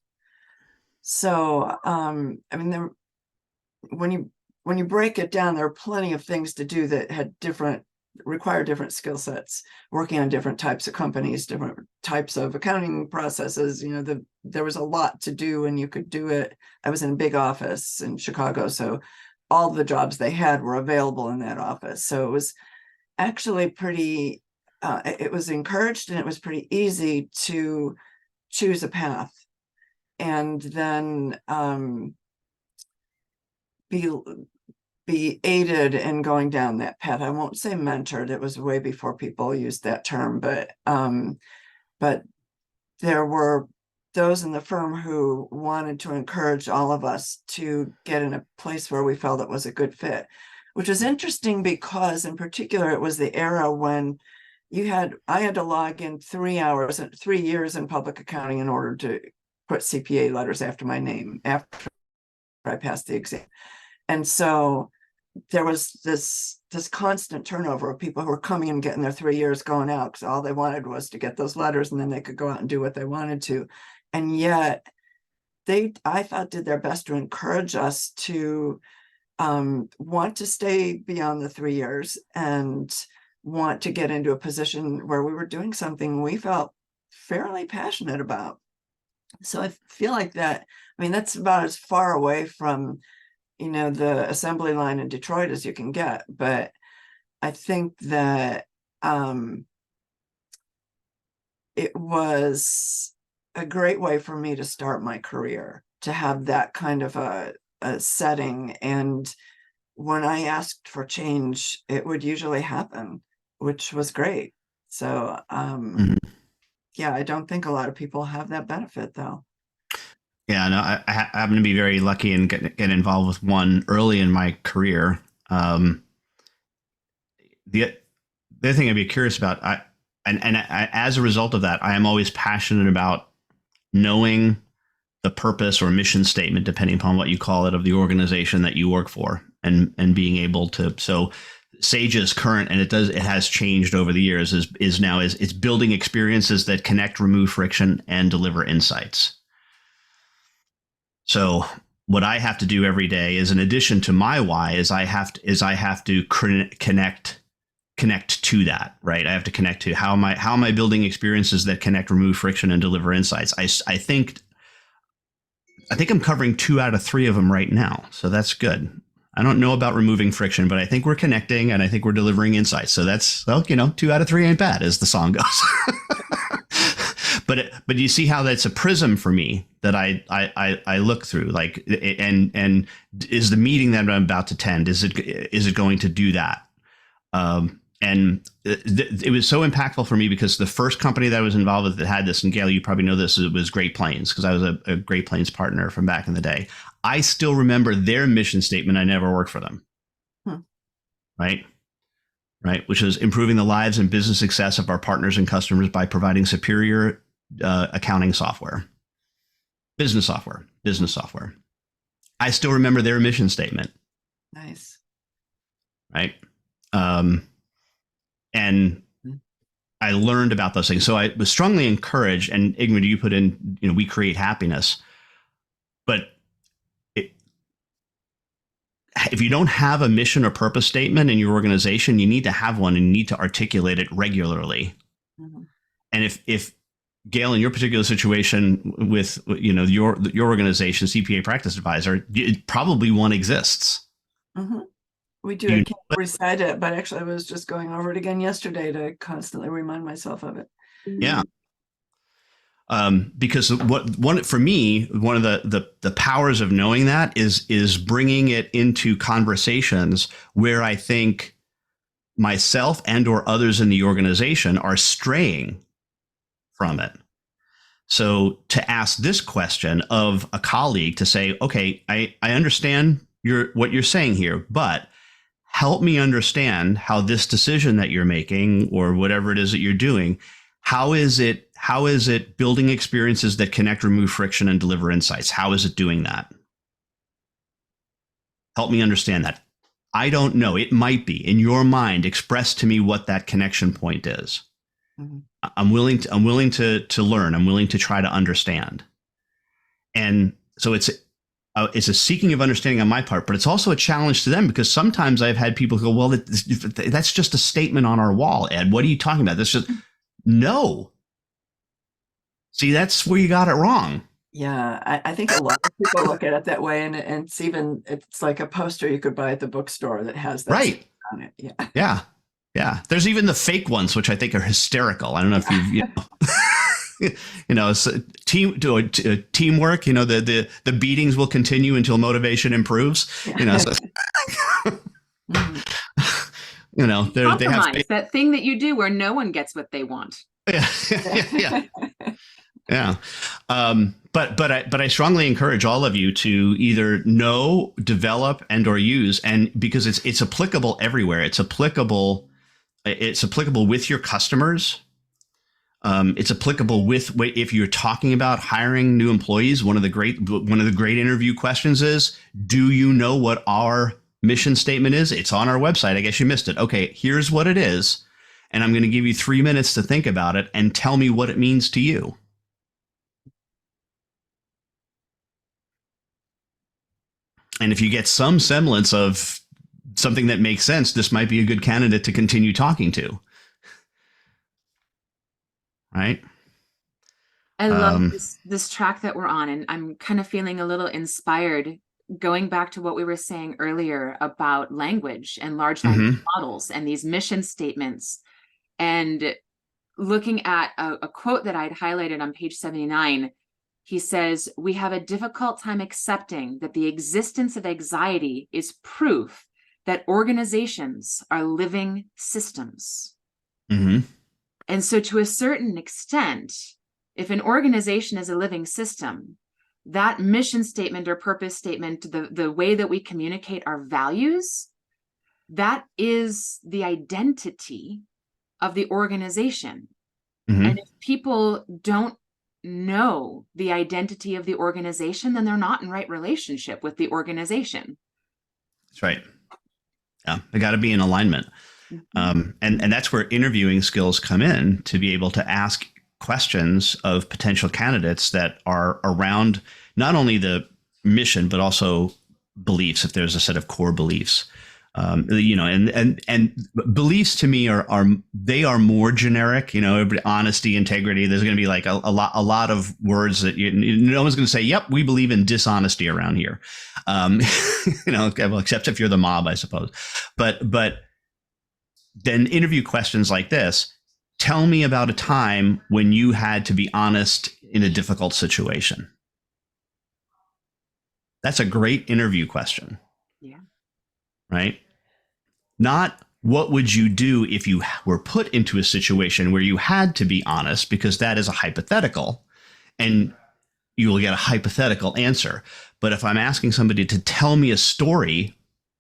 So, I mean, when you break it down, there are plenty of things to do that had require different skill sets, working on different types of companies, different types of accounting processes. There was a lot to do, and you could do it. I was in a big office in Chicago, so all the jobs they had were available in that office. So it was actually pretty, it was encouraged, and it was pretty easy to choose a path, and then be aided in going down that path. I won't say mentored. It was way before people used that term, but there were those in the firm who wanted to encourage all of us to get in a place where we felt it was a good fit, which was interesting because, in particular, it was the era when I had to log in 3 years in public accounting in order to put CPA letters after my name after I passed the exam. And so there was this constant turnover of people who were coming and getting their 3 years, going out, because all they wanted was to get those letters, and then they could go out and do what they wanted to. And yet I thought, did their best to encourage us to want to stay beyond the 3 years and want to get into a position where we were doing something we felt fairly passionate about. So I feel like that, I mean, that's about as far away from the assembly line in Detroit as you can get. But I think that it was a great way for me to start my career, to have that kind of a setting, and when I asked for change, it would usually happen, which was great. So, Mhm. yeah, I don't think a lot of people have that benefit, though. Yeah, no, I happen to be very lucky and get involved with one early in my career. The other thing I'd be curious about, as a result of that, I am always passionate about knowing the purpose or mission statement, depending upon what you call it, of the organization that you work for, and being able to. So Sage is current, and it has changed over the years. It's building experiences that connect, remove friction, and deliver insights. So what I have to do every day is, in addition to my why, is I have to connect to that, right? I have to connect to how am I building experiences that connect, remove friction, and deliver insights. I think I'm covering 2 out of 3 of them right now, so that's good. I don't know about removing friction, but I think we're connecting, and I think we're delivering insights. So that's, well, 2 out of 3 ain't bad, as the song goes. But you see how that's a prism for me that I look through, like, and is the meeting that I'm about to attend, is it going to do that? And it was so impactful for me because the first company that I was involved with that had this, and Gail, you probably know this, it was Great Plains, because I was a Great Plains partner from back in the day. I still remember their mission statement. I never worked for them. Right. Which was improving the lives and business success of our partners and customers by providing superior accounting software, business software. I still remember their mission statement. Nice. Right. And I learned about those things. So I was strongly encouraged, and Ingrid, you put in, we create happiness, but if you don't have a mission or purpose statement in your organization, you need to have one, and you need to articulate it regularly. Mm-hmm. And if Gail, in your particular situation with, your organization, CPA Practice Advisor, probably one exists. Mm-hmm. We do. I can't recite it, but actually I was just going over it again yesterday to constantly remind myself of it. Yeah. Because for me, one of the powers of knowing that is bringing it into conversations where I think myself and or others in the organization are straying from it. So to ask this question of a colleague, to say, okay, I understand what you're saying here, but help me understand how this decision that you're making, or whatever it is that you're doing, how is it building experiences that connect, remove friction, and deliver insights? How is it doing that? Help me understand that. I don't know. It might be in your mind. Express to me what that connection point is. Mm-hmm. I'm willing to learn. I'm willing to try to understand. And so it's a seeking of understanding on my part, but it's also a challenge to them, because sometimes I've had people go, well, that's just a statement on our wall, Ed. What are you talking about? That's just, no. See, that's where you got it wrong. Yeah, I think a lot of people look at it that way, and it's like a poster you could buy at the bookstore that has that right on it. Yeah. There's even the fake ones, which I think are hysterical. I don't know if it's teamwork. The beatings will continue until motivation improves. They have that thing that you do where no one gets what they want. Yeah. But I strongly encourage all of you to either know, develop, and or use, and because it's applicable everywhere. It's applicable with your customers. It's applicable if you're talking about hiring new employees. One of the great interview questions is, do you know what our mission statement is? It's on our website. I guess you missed it. Okay, here's what it is. And I'm going to give you 3 minutes to think about it and tell me what it means to you. And if you get some semblance of something that makes sense, this might be a good candidate to continue talking to. Right? I love this track that we're on, and I'm kind of feeling a little inspired, going back to what we were saying earlier about language and large language models and these mission statements, and looking at a quote that I'd highlighted on page 79. He says, "We have a difficult time accepting that the existence of anxiety is proof that organizations are living systems. Mm-hmm. And so to a certain extent, if an organization is a living system, that mission statement or purpose statement, the way that we communicate our values, that is the identity of the organization. Mm-hmm. And if people don't know the identity of the organization, then they're not in right relationship with the organization. That's right. Yeah, they got to be in alignment. And that's where interviewing skills come in, to be able to ask questions of potential candidates that are around not only the mission, but also beliefs, if there's a set of core beliefs. And beliefs to me are more generic, honesty, integrity. There's going to be like a lot of words that no one's going to say, yep, we believe in dishonesty around here. Well, except if you're the mob, I suppose. But then interview questions like this: tell me about a time when you had to be honest in a difficult situation. That's a great interview question. Yeah. Right? Not what would you do if you were put into a situation where you had to be honest, because that is a hypothetical and you will get a hypothetical answer. But if I'm asking somebody to tell me a story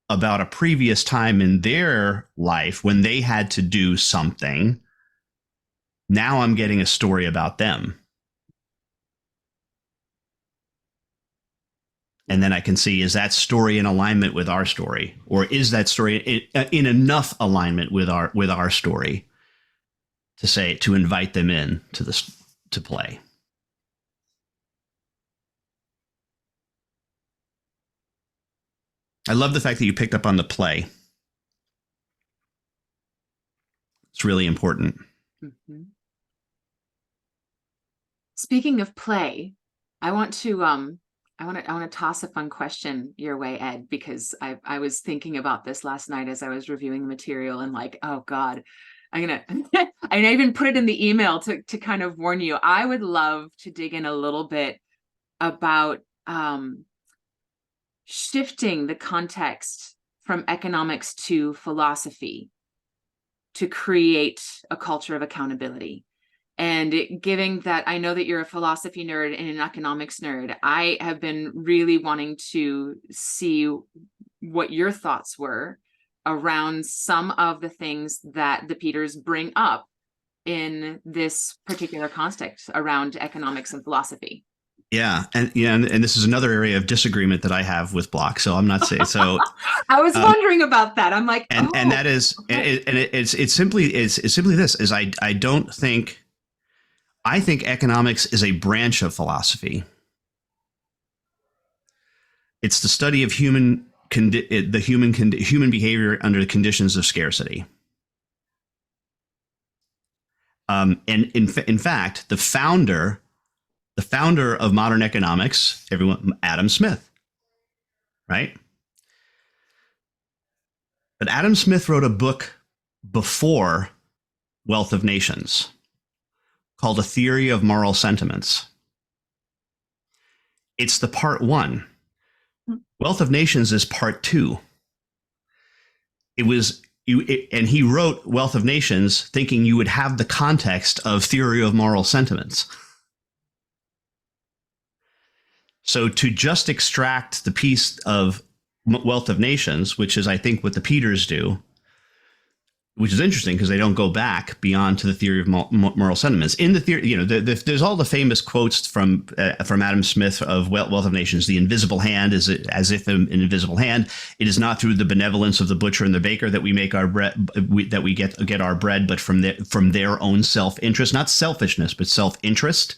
about a previous time in their life when they had to do something, now I'm getting a story about them. And then I can see, is that story in alignment with our story, or is that story in enough alignment with our story to invite them in to play? I love the fact that you picked up on the play. It's really important. Mm-hmm. Speaking of play, I want to toss a fun question your way, Ed, because I was thinking about this last night as I was reviewing the material, and like, oh God, I even put it in the email to kind of warn you. I would love to dig in a little bit about shifting the context from economics to philosophy to create a culture of accountability. And giving that, I know that you're a philosophy nerd and an economics nerd, I have been really wanting to see what your thoughts were around some of the things that the Peters bring up in this particular context around economics and philosophy. Yeah, and this is another area of disagreement that I have with Block. So I'm not saying so. I was wondering about that. I'm like, and that is, okay. It's simply this: is I don't think. I think economics is a branch of philosophy. It's the study of human behavior under the conditions of scarcity. And in fact, the founder of modern economics, Adam Smith, right? But Adam Smith wrote a book before Wealth of Nations called A Theory of Moral Sentiments. It's the part 1. Wealth of Nations is part 2. And he wrote Wealth of Nations thinking you would have the context of Theory of Moral Sentiments. So to just extract the piece of Wealth of Nations, which is, I think, what the Peters do, which is interesting because they don't go back beyond to the theory of moral sentiments. In the theory, there's all the famous quotes from Adam Smith of Wealth of Nations. The invisible hand is as if an invisible hand. It is not through the benevolence of the butcher and the baker that we make our bread, that we get our bread, but from their own self-interest, not selfishness, but self-interest.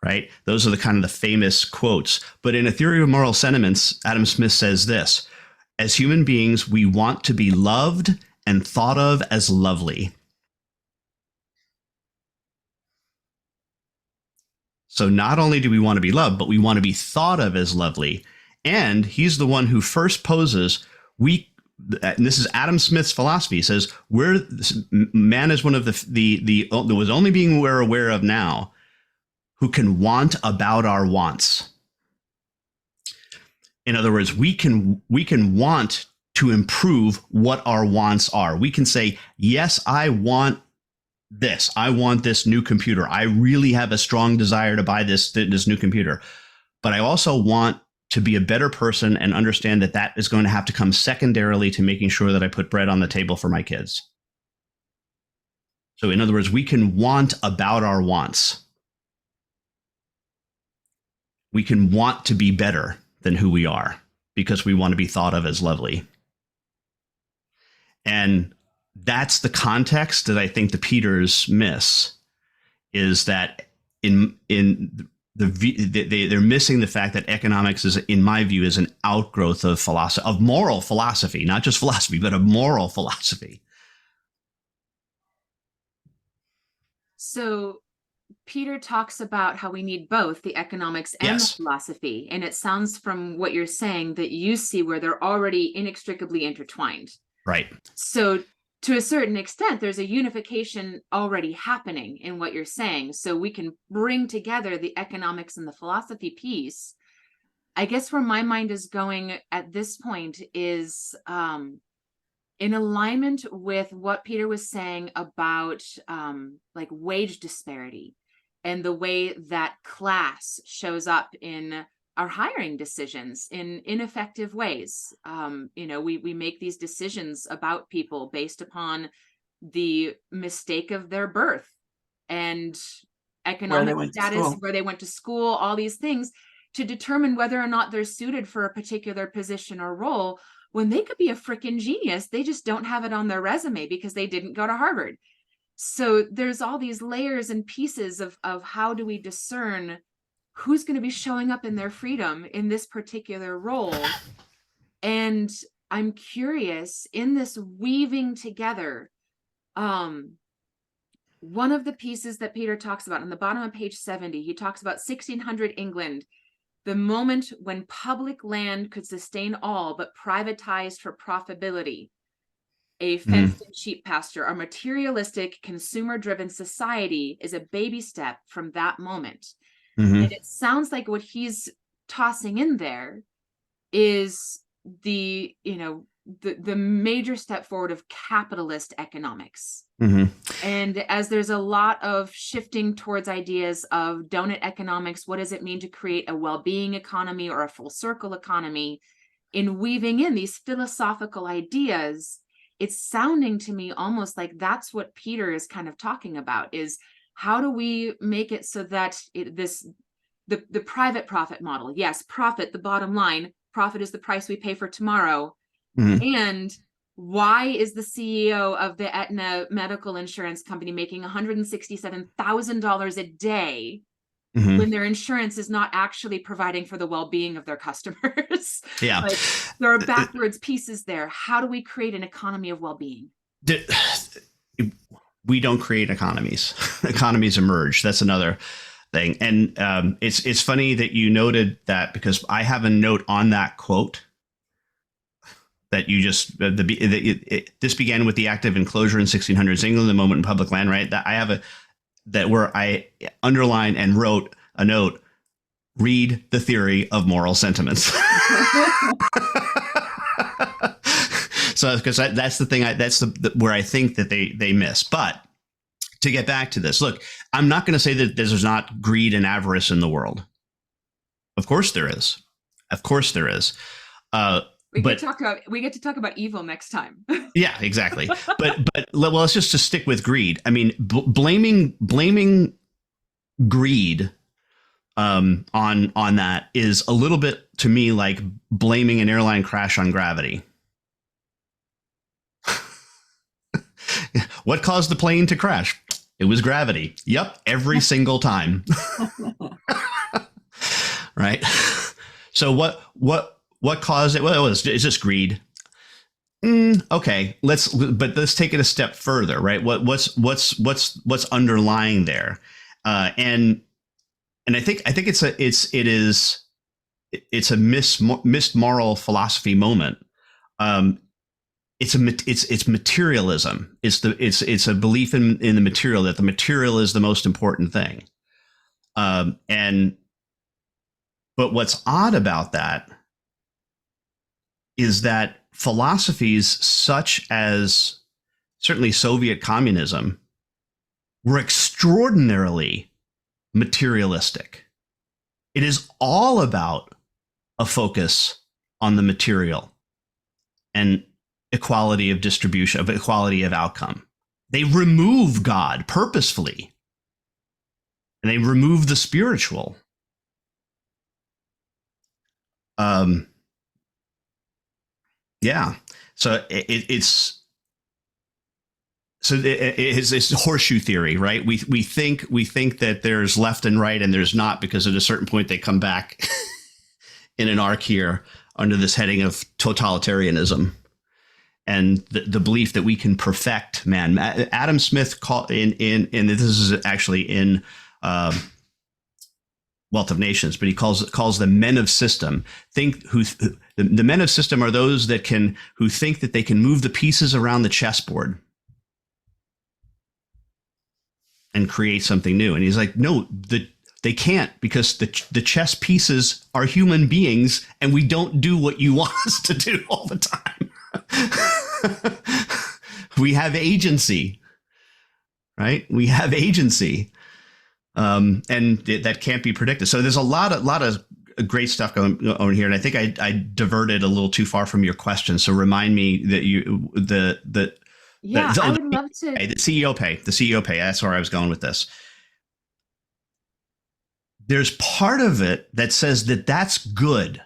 Right? Those are the kind of the famous quotes. But in A Theory of Moral Sentiments, Adam Smith says this: as human beings, we want to be loved and thought of as lovely. So not only do we want to be loved, but we want to be thought of as lovely. And he's the one who first poses, and this is Adam Smith's philosophy. He says, man is one of the was only being we're aware of now, who can want about our wants. In other words, we can want to improve what our wants are. We can say, yes, I want this. I want this new computer. I really have a strong desire to buy this new computer. But I also want to be a better person and understand that that is going to have to come secondarily to making sure that I put bread on the table for my kids. So in other words, we can want about our wants. We can want to be better than who we are because we want to be thought of as lovely. And that's the context that I think the Peters miss, is that they're missing the fact that economics is, in my view, is an outgrowth of philosophy, of moral philosophy, not just philosophy, but of moral philosophy. So Peter talks about how we need both the economics and Yes. the philosophy. And it sounds from what you're saying that you see where they're already inextricably intertwined. Right. So to a certain extent, there's a unification already happening in what you're saying. So we can bring together the economics and the philosophy piece. I guess where my mind is going at this point is in alignment with what Peter was saying about like wage disparity and the way that class shows up in our hiring decisions in ineffective ways. We make these decisions about people based upon the mistake of their birth and economic status, where they went to school, all these things to determine whether or not they're suited for a particular position or role, when they could be a freaking genius. They just don't have it on their resume because they didn't go to Harvard. So there's all these layers and pieces of how do we discern who's going to be showing up in their freedom in this particular role. And I'm curious, in this weaving together, one of the pieces that Peter talks about on the bottom of page 70, he talks about 1600 England, the moment when public land could sustain all but privatized for profitability. A fenced-in sheep pasture, our materialistic, consumer-driven society is a baby step from that moment. And it sounds like what he's tossing in there is the major step forward of capitalist economics. And as there's a lot of shifting towards ideas of donut economics, what does it mean to create a well-being economy or a full circle economy? In weaving in these philosophical ideas, it's sounding to me almost like that's what Peter is kind of talking about, is how do we make it so that the private profit model, yes, profit, the bottom line, profit is the price we pay for tomorrow. And why is the CEO of the Aetna medical insurance company making $167,000 a day when their insurance is not actually providing for the well-being of their customers? Yeah. Like, there are backwards pieces there. How do we create an economy of well-being? We don't create economies. Economies emerge. That's another thing. And it's funny that you noted that, because I have a note on that quote that you just this began with the act of enclosure in 1600s England, the moment in public land, right? That I have where I underlined and wrote a note: read the theory of moral sentiments. So, because that's the thing, that's where I think that they miss. But to get back to this, look, I'm not going to say that there's not greed and avarice in the world. Of course there is. Of course there is. We get to talk about evil next time. Yeah, exactly. But let's just stick with greed. I mean, blaming greed on that is a little bit, to me, like blaming an airline crash on gravity. What caused the plane to crash? It was gravity. Yep, every single time. Right. So what caused it? Well, it's just greed. Okay, let's take it a step further, right? What's underlying there? And I think it's a missed moral philosophy moment. It's materialism. It's a belief in the material, that the material is the most important thing. But what's odd about that is that philosophies such as certainly Soviet communism were extraordinarily materialistic. It is all about a focus on the material and equality of distribution, of equality of outcome. They remove God purposefully, and they remove the spiritual. Yeah. So it's horseshoe theory, right? We think that there's left and right, and there's not, because at a certain point they come back in an arc here under this heading of totalitarianism and the belief that we can perfect man. Adam Smith called in this is actually in Wealth of Nations, but he calls them men of system. The men of system are those who think that they can move the pieces around the chessboard and create something new. And he's like, no, they can't, because the chess pieces are human beings, and we don't do what you want us to do all the time. We have agency, right? We have agency. And that can't be predicted. So there's a lot of great stuff going on here. And I think I diverted a little too far from your question. So remind me that I would love to. The CEO pay. That's where I was going with this. There's part of it that says that that's good.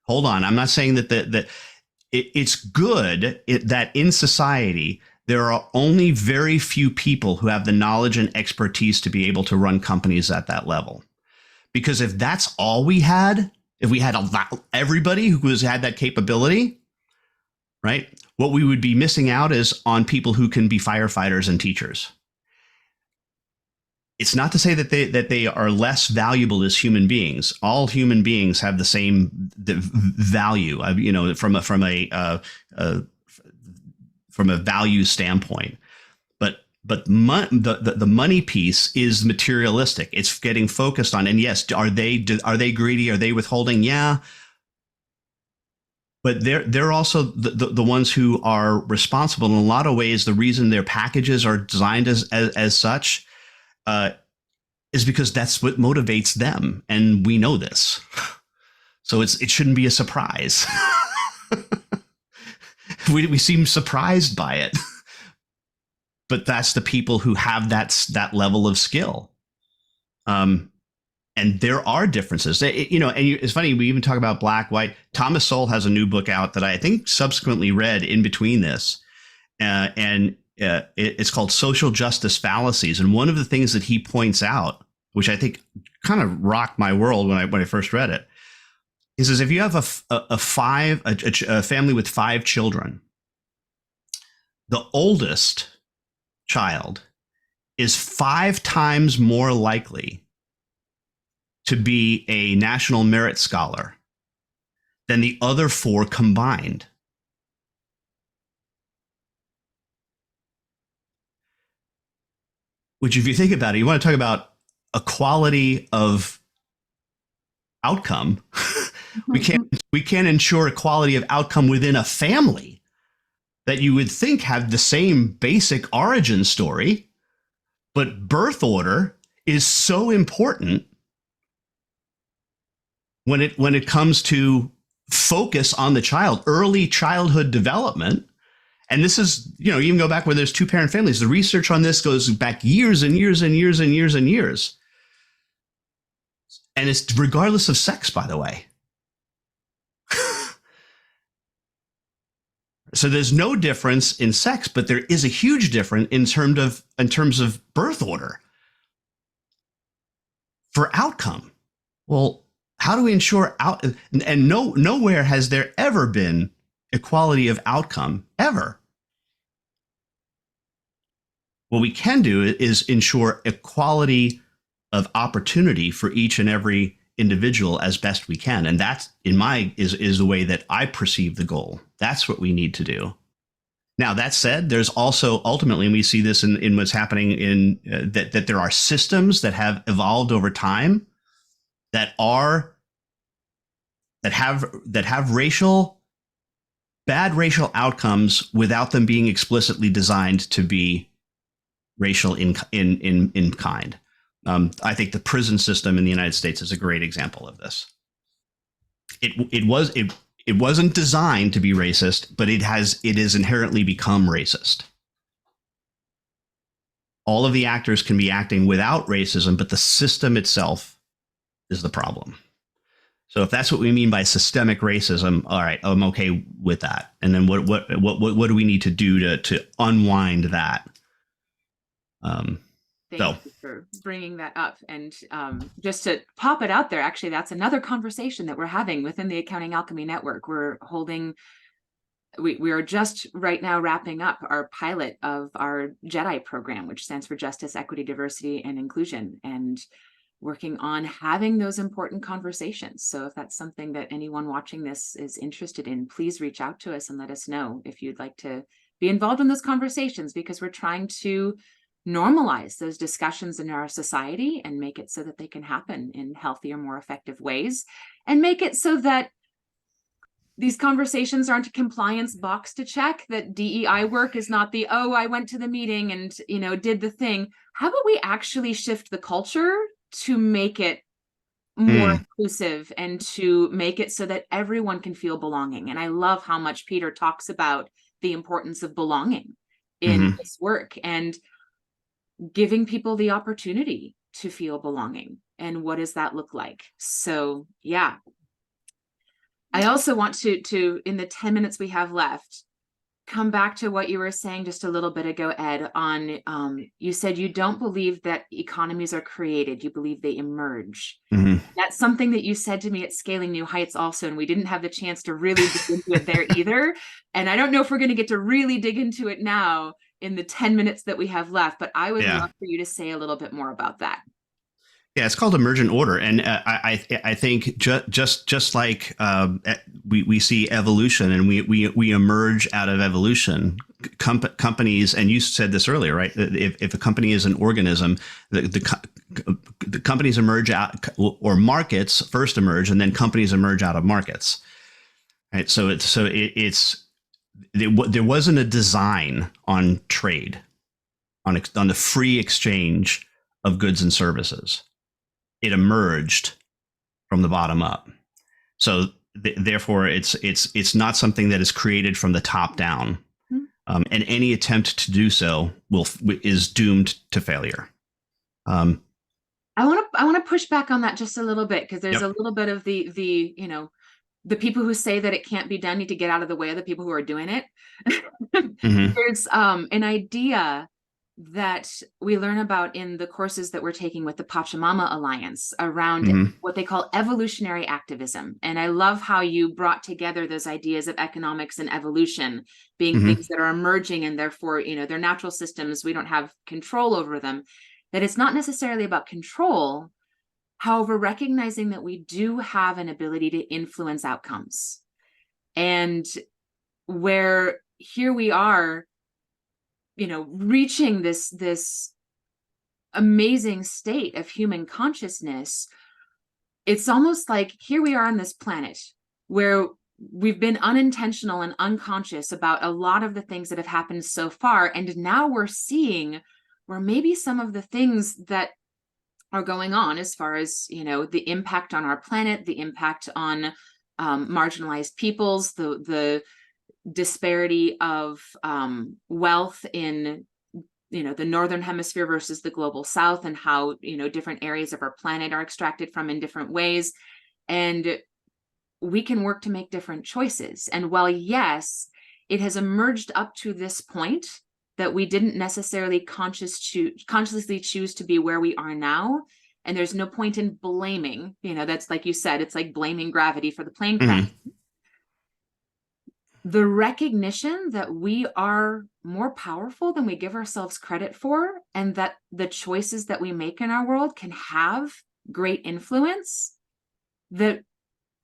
Hold on. I'm not saying that it's good that in society, there are only very few people who have the knowledge and expertise to be able to run companies at that level. Because if that's all we had, if we had everybody who had that capability, right, what we would be missing out is on people who can be firefighters and teachers. It's not to say that they are less valuable as human beings. All human beings have the same value, from a value standpoint, but the money piece is materialistic. It's getting focused on, and yes, are they greedy? Are they withholding? Yeah, but they're also the ones who are responsible in a lot of ways. The reason their packages are designed as such is because that's what motivates them, and we know this, so it shouldn't be a surprise. We seem surprised by it, but that's the people who have that level of skill. And there are differences, and it's funny. We even talk about black, white. Thomas Sowell has a new book out that I think subsequently read in between this, and it's called Social Justice Fallacies. And one of the things that he points out, which I think kind of rocked my world when I first read it, he says, if you have a family with 5 children, the oldest child is 5 times more likely to be a National Merit Scholar than the other 4 combined. Which, if you think about it, you want to talk about equality of outcome. We can't ensure equality of outcome within a family that you would think have the same basic origin story, but birth order is so important when it comes to focus on the child, early childhood development. And this is, you even go back where there's 2-parent families. The research on this goes back years and years and years and years and years. And it's regardless of sex, by the way. So there's no difference in sex, but there is a huge difference in terms of birth order for outcome. Well, how do we ensure nowhere has there ever been equality of outcome ever. What we can do is ensure equality of opportunity for each and every individual as best we can. And that's is the way that I perceive the goal. That's what we need to do. Now, that said, there's also ultimately, and we see this in what's happening in that there are systems that have evolved over time that have racial bad racial outcomes without them being explicitly designed to be racial in kind. I think the prison system in the United States is a great example of this. It wasn't designed to be racist, but it is inherently become racist. All of the actors can be acting without racism, but the system itself is the problem. So if that's what we mean by systemic racism, all right, I'm okay with that. And then what do we need to do to unwind that? Thank you for bringing that up. And just to pop it out there, actually, that's another conversation that we're having within the Accounting Alchemy Network. We're holding, we are just right now wrapping up our pilot of our JEDI program, which stands for Justice, Equity, Diversity, and Inclusion, and working on having those important conversations. So if that's something that anyone watching this is interested in, please reach out to us and let us know if you'd like to be involved in those conversations, because we're trying to normalize those discussions in our society and make it so that they can happen in healthier, more effective ways, and make it so that these conversations aren't a compliance box to check, that DEI work is not the, oh, I went to the meeting and, did the thing. How about we actually shift the culture to make it more inclusive and to make it so that everyone can feel belonging? And I love how much Peter talks about the importance of belonging in this work and giving people the opportunity to feel belonging. And what does that look like? So, yeah. I also want to, in the 10 minutes we have left, come back to what you were saying just a little bit ago, Ed, on, you said you don't believe that economies are created, you believe they emerge. That's something that you said to me at Scaling New Heights also, and we didn't have the chance to really dig into it there either. And I don't know if we're going to get to really dig into it now in the 10 minutes that we have left, but I would love for you to say a little bit more about that. Yeah, it's called emergent order, and I think just like we see evolution, and we emerge out of evolution. Companies, and you said this earlier, right? If a company is an organism, the companies emerge out, or markets first emerge, and then companies emerge out of markets. Right. So there wasn't a design on trade, on the free exchange of goods and services. It emerged from the bottom up. So therefore, it's not something that is created from the top down, and any attempt to do so is doomed to failure. I want to push back on that just a little bit, because there's a little bit of the people who say that it can't be done need to get out of the way of the people who are doing it. There's an idea that we learn about in the courses that we're taking with the Pachamama Alliance around what they call evolutionary activism. And I love how you brought together those ideas of economics and evolution being things that are emerging, and therefore, they're natural systems. We don't have control over them. That it's not necessarily about control. However, recognizing that we do have an ability to influence outcomes. And where here we are, reaching this amazing state of human consciousness, it's almost like here we are on this planet where we've been unintentional and unconscious about a lot of the things that have happened so far. And now we're seeing where maybe some of the things that are going on as far as, the impact on our planet, the impact on marginalized peoples, the disparity of wealth in the northern hemisphere versus the global south, and how different areas of our planet are extracted from in different ways, and we can work to make different choices. And while yes, it has emerged up to this point that we didn't necessarily consciously choose to be where we are now, and there's no point in blaming, that's like you said, it's like blaming gravity for the plane crash. The recognition that we are more powerful than we give ourselves credit for, and that the choices that we make in our world can have great influence, that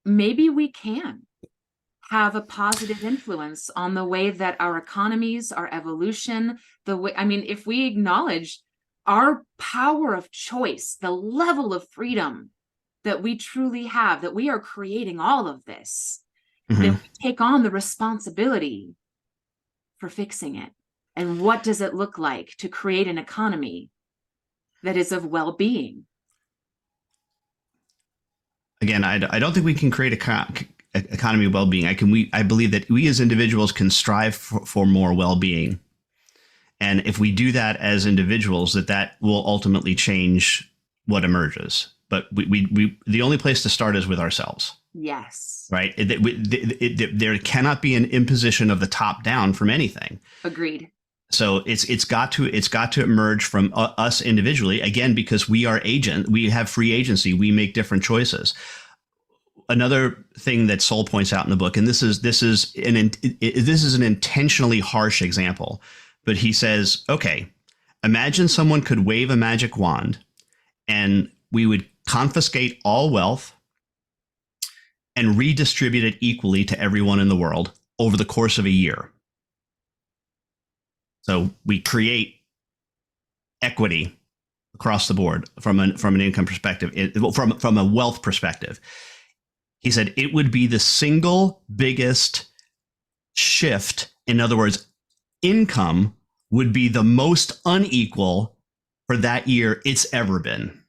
maybe we can have a positive influence on the way that our economies, our evolution, if we acknowledge our power of choice, the level of freedom that we truly have, that we are creating all of this, then we take on the responsibility for fixing it. And what does it look like to create an economy that is of well-being? Again, I don't think we can create economy of well-being. I believe that we as individuals can strive for more well-being. And if we do that as individuals, that will ultimately change what emerges. But the only place to start is with ourselves. Yes. Right. There cannot be an imposition of the top down from anything. Agreed. So it's got to emerge from us individually, again, because we are we have free agency. We make different choices. Another thing that Soul points out in the book, and this is an intentionally harsh example, but he says, okay, imagine someone could wave a magic wand and we would confiscate all wealth and redistribute it equally to everyone in the world over the course of a year. So we create equity across the board from an income perspective, from a wealth perspective. He said it would be the single biggest shift. In other words, income would be the most unequal for that year it's ever been.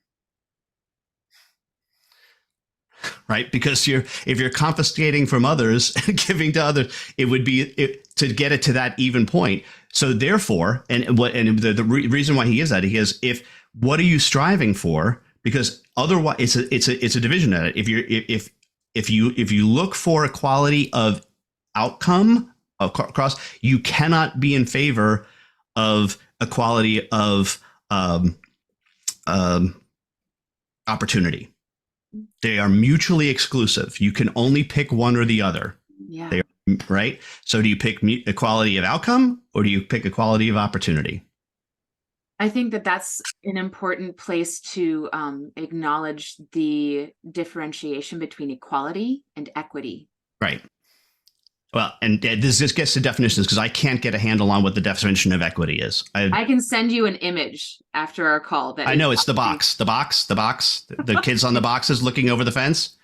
Right? Because if you're confiscating from others and giving to others, it would be to get it to that even point. So therefore, the reason why he gives that, he goes, what are you striving for? Because otherwise it's a division at it. If you look for equality of outcome across, you cannot be in favor of equality of opportunity. They are mutually exclusive. You can only pick one or the other. Yeah. Right? So do you pick equality of outcome or do you pick equality of opportunity? I think that's an important place to acknowledge the differentiation between equality and equity. Right. Well, and this just gets to definitions because I can't get a handle on what the definition of equity is. I can send you an image after our call. That I know it's the box. The kids on the boxes looking over the fence.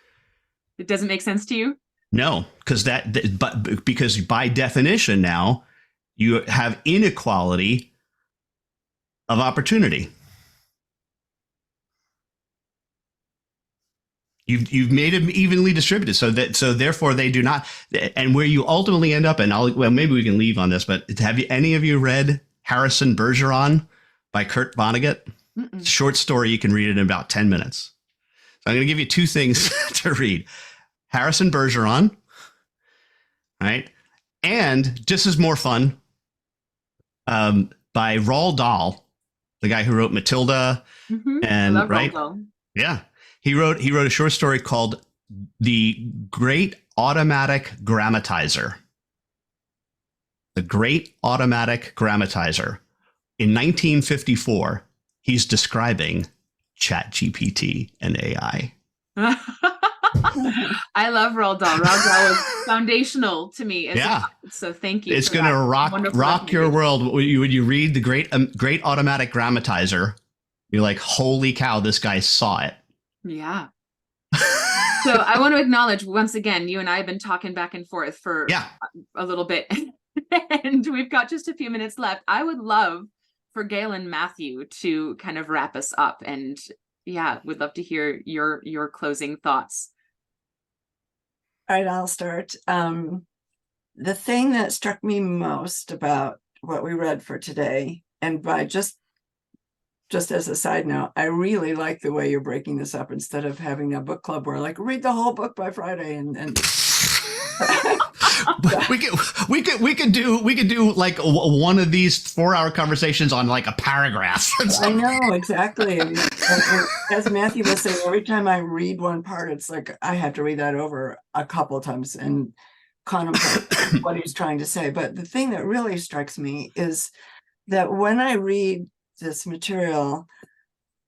It doesn't make sense to you? No, because because by definition now you have inequality of opportunity. You've made them evenly distributed, so therefore they do not. And where you ultimately end up, and maybe we can leave on this, but have any of you read Harrison Bergeron by Kurt Vonnegut? Short story, you can read it in about 10 minutes. So I'm going to give you two things to read: Harrison Bergeron, right, and just as more fun, by Roald Dahl, the guy who wrote Matilda, and I love right, Roald Dahl. Yeah. He wrote a short story called The Great Automatic Grammatizer. The Great Automatic Grammatizer. In 1954, he's describing ChatGPT and AI. I love Roald Dahl. Roald Dahl is foundational to me. So thank you. It's going to rock your world. When you read The Great Automatic Grammatizer, you're like, holy cow, this guy saw it. Yeah. So I want to acknowledge once again, you and I have been talking back and forth for a little bit, and we've got just a few minutes left. I would love for Gail and Matthew to kind of wrap us up, and would love to hear your closing thoughts. All right, I'll start. The thing that struck me most about what we read for today, and by just as a side note, I really like the way you're breaking this up instead of having a book club where read the whole book by Friday and we could do like one of these 4-hour conversations on like a paragraph. I know, exactly. And as Matthew was saying, every time I read one part, it's like I have to read that over a couple of times and contemplate what he's trying to say. But the thing that really strikes me is that when I read this material,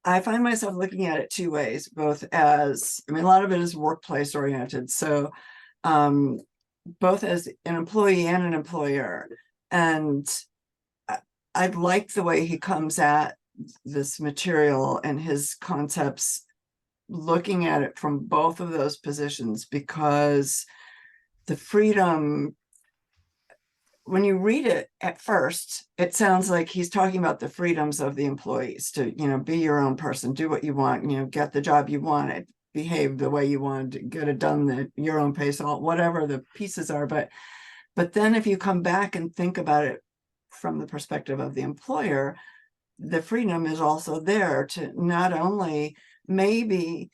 I find myself looking at it two ways, both as, a lot of it is workplace oriented. So both as an employee and an employer. And I like the way he comes at this material and his concepts, looking at it from both of those positions, because the freedom, when you read it at first, it sounds like he's talking about the freedoms of the employees to, be your own person, do what you want, get the job you want, behave the way you want, get it done at your own pace, whatever the pieces are. But then if you come back and think about it from the perspective of the employer, the freedom is also there to not only maybe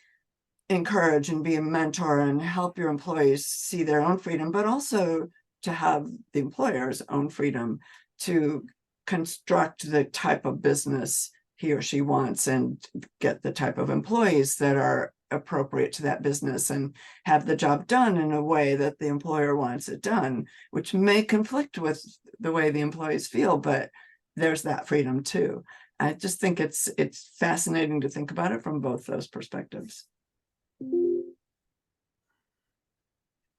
encourage and be a mentor and help your employees see their own freedom, but also to have the employer's own freedom to construct the type of business he or she wants and get the type of employees that are appropriate to that business and have the job done in a way that the employer wants it done, which may conflict with the way the employees feel, but there's that freedom too. I just think it's fascinating to think about it from both those perspectives.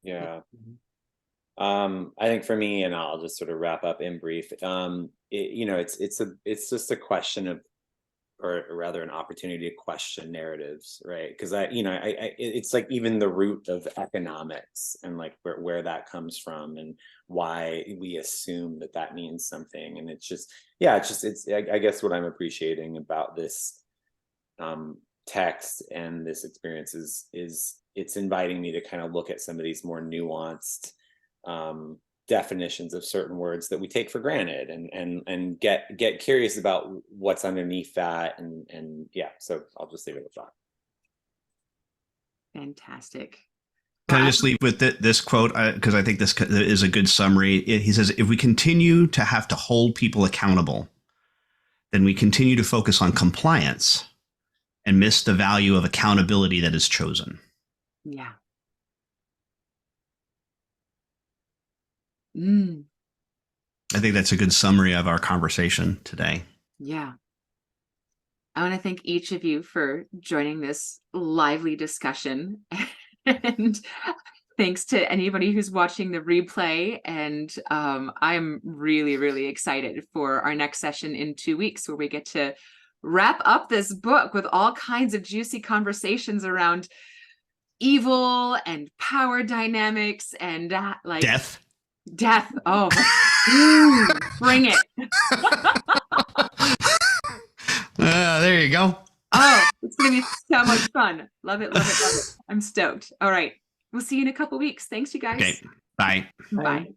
Yeah. I think for me, and I'll just sort of wrap up in brief, it's just a question of, or rather an opportunity to question narratives, right? Because it's like even the root of economics and like where that comes from and why we assume that means something. And it's just, I guess what I'm appreciating about this text and this experience is it's inviting me to kind of look at some of these more nuanced definitions of certain words that we take for granted and get curious about what's underneath that. And so I'll just leave it with that. Fantastic. Can I just leave with this quote? Because I think this is a good summary. He says, if we continue to have to hold people accountable, then we continue to focus on compliance and miss the value of accountability that is chosen. Yeah. I think that's a good summary of our conversation today. Yeah. I want to thank each of you for joining this lively discussion. And thanks to anybody who's watching the replay. And I'm really, really excited for our next session in 2 weeks, where we get to wrap up this book with all kinds of juicy conversations around evil and power dynamics and like death. Oh, bring it. There you go. Oh, it's going to be so much fun. Love it, love it, love it. I'm stoked. All right. We'll see you in a couple weeks. Thanks, you guys. Okay. Bye. Bye.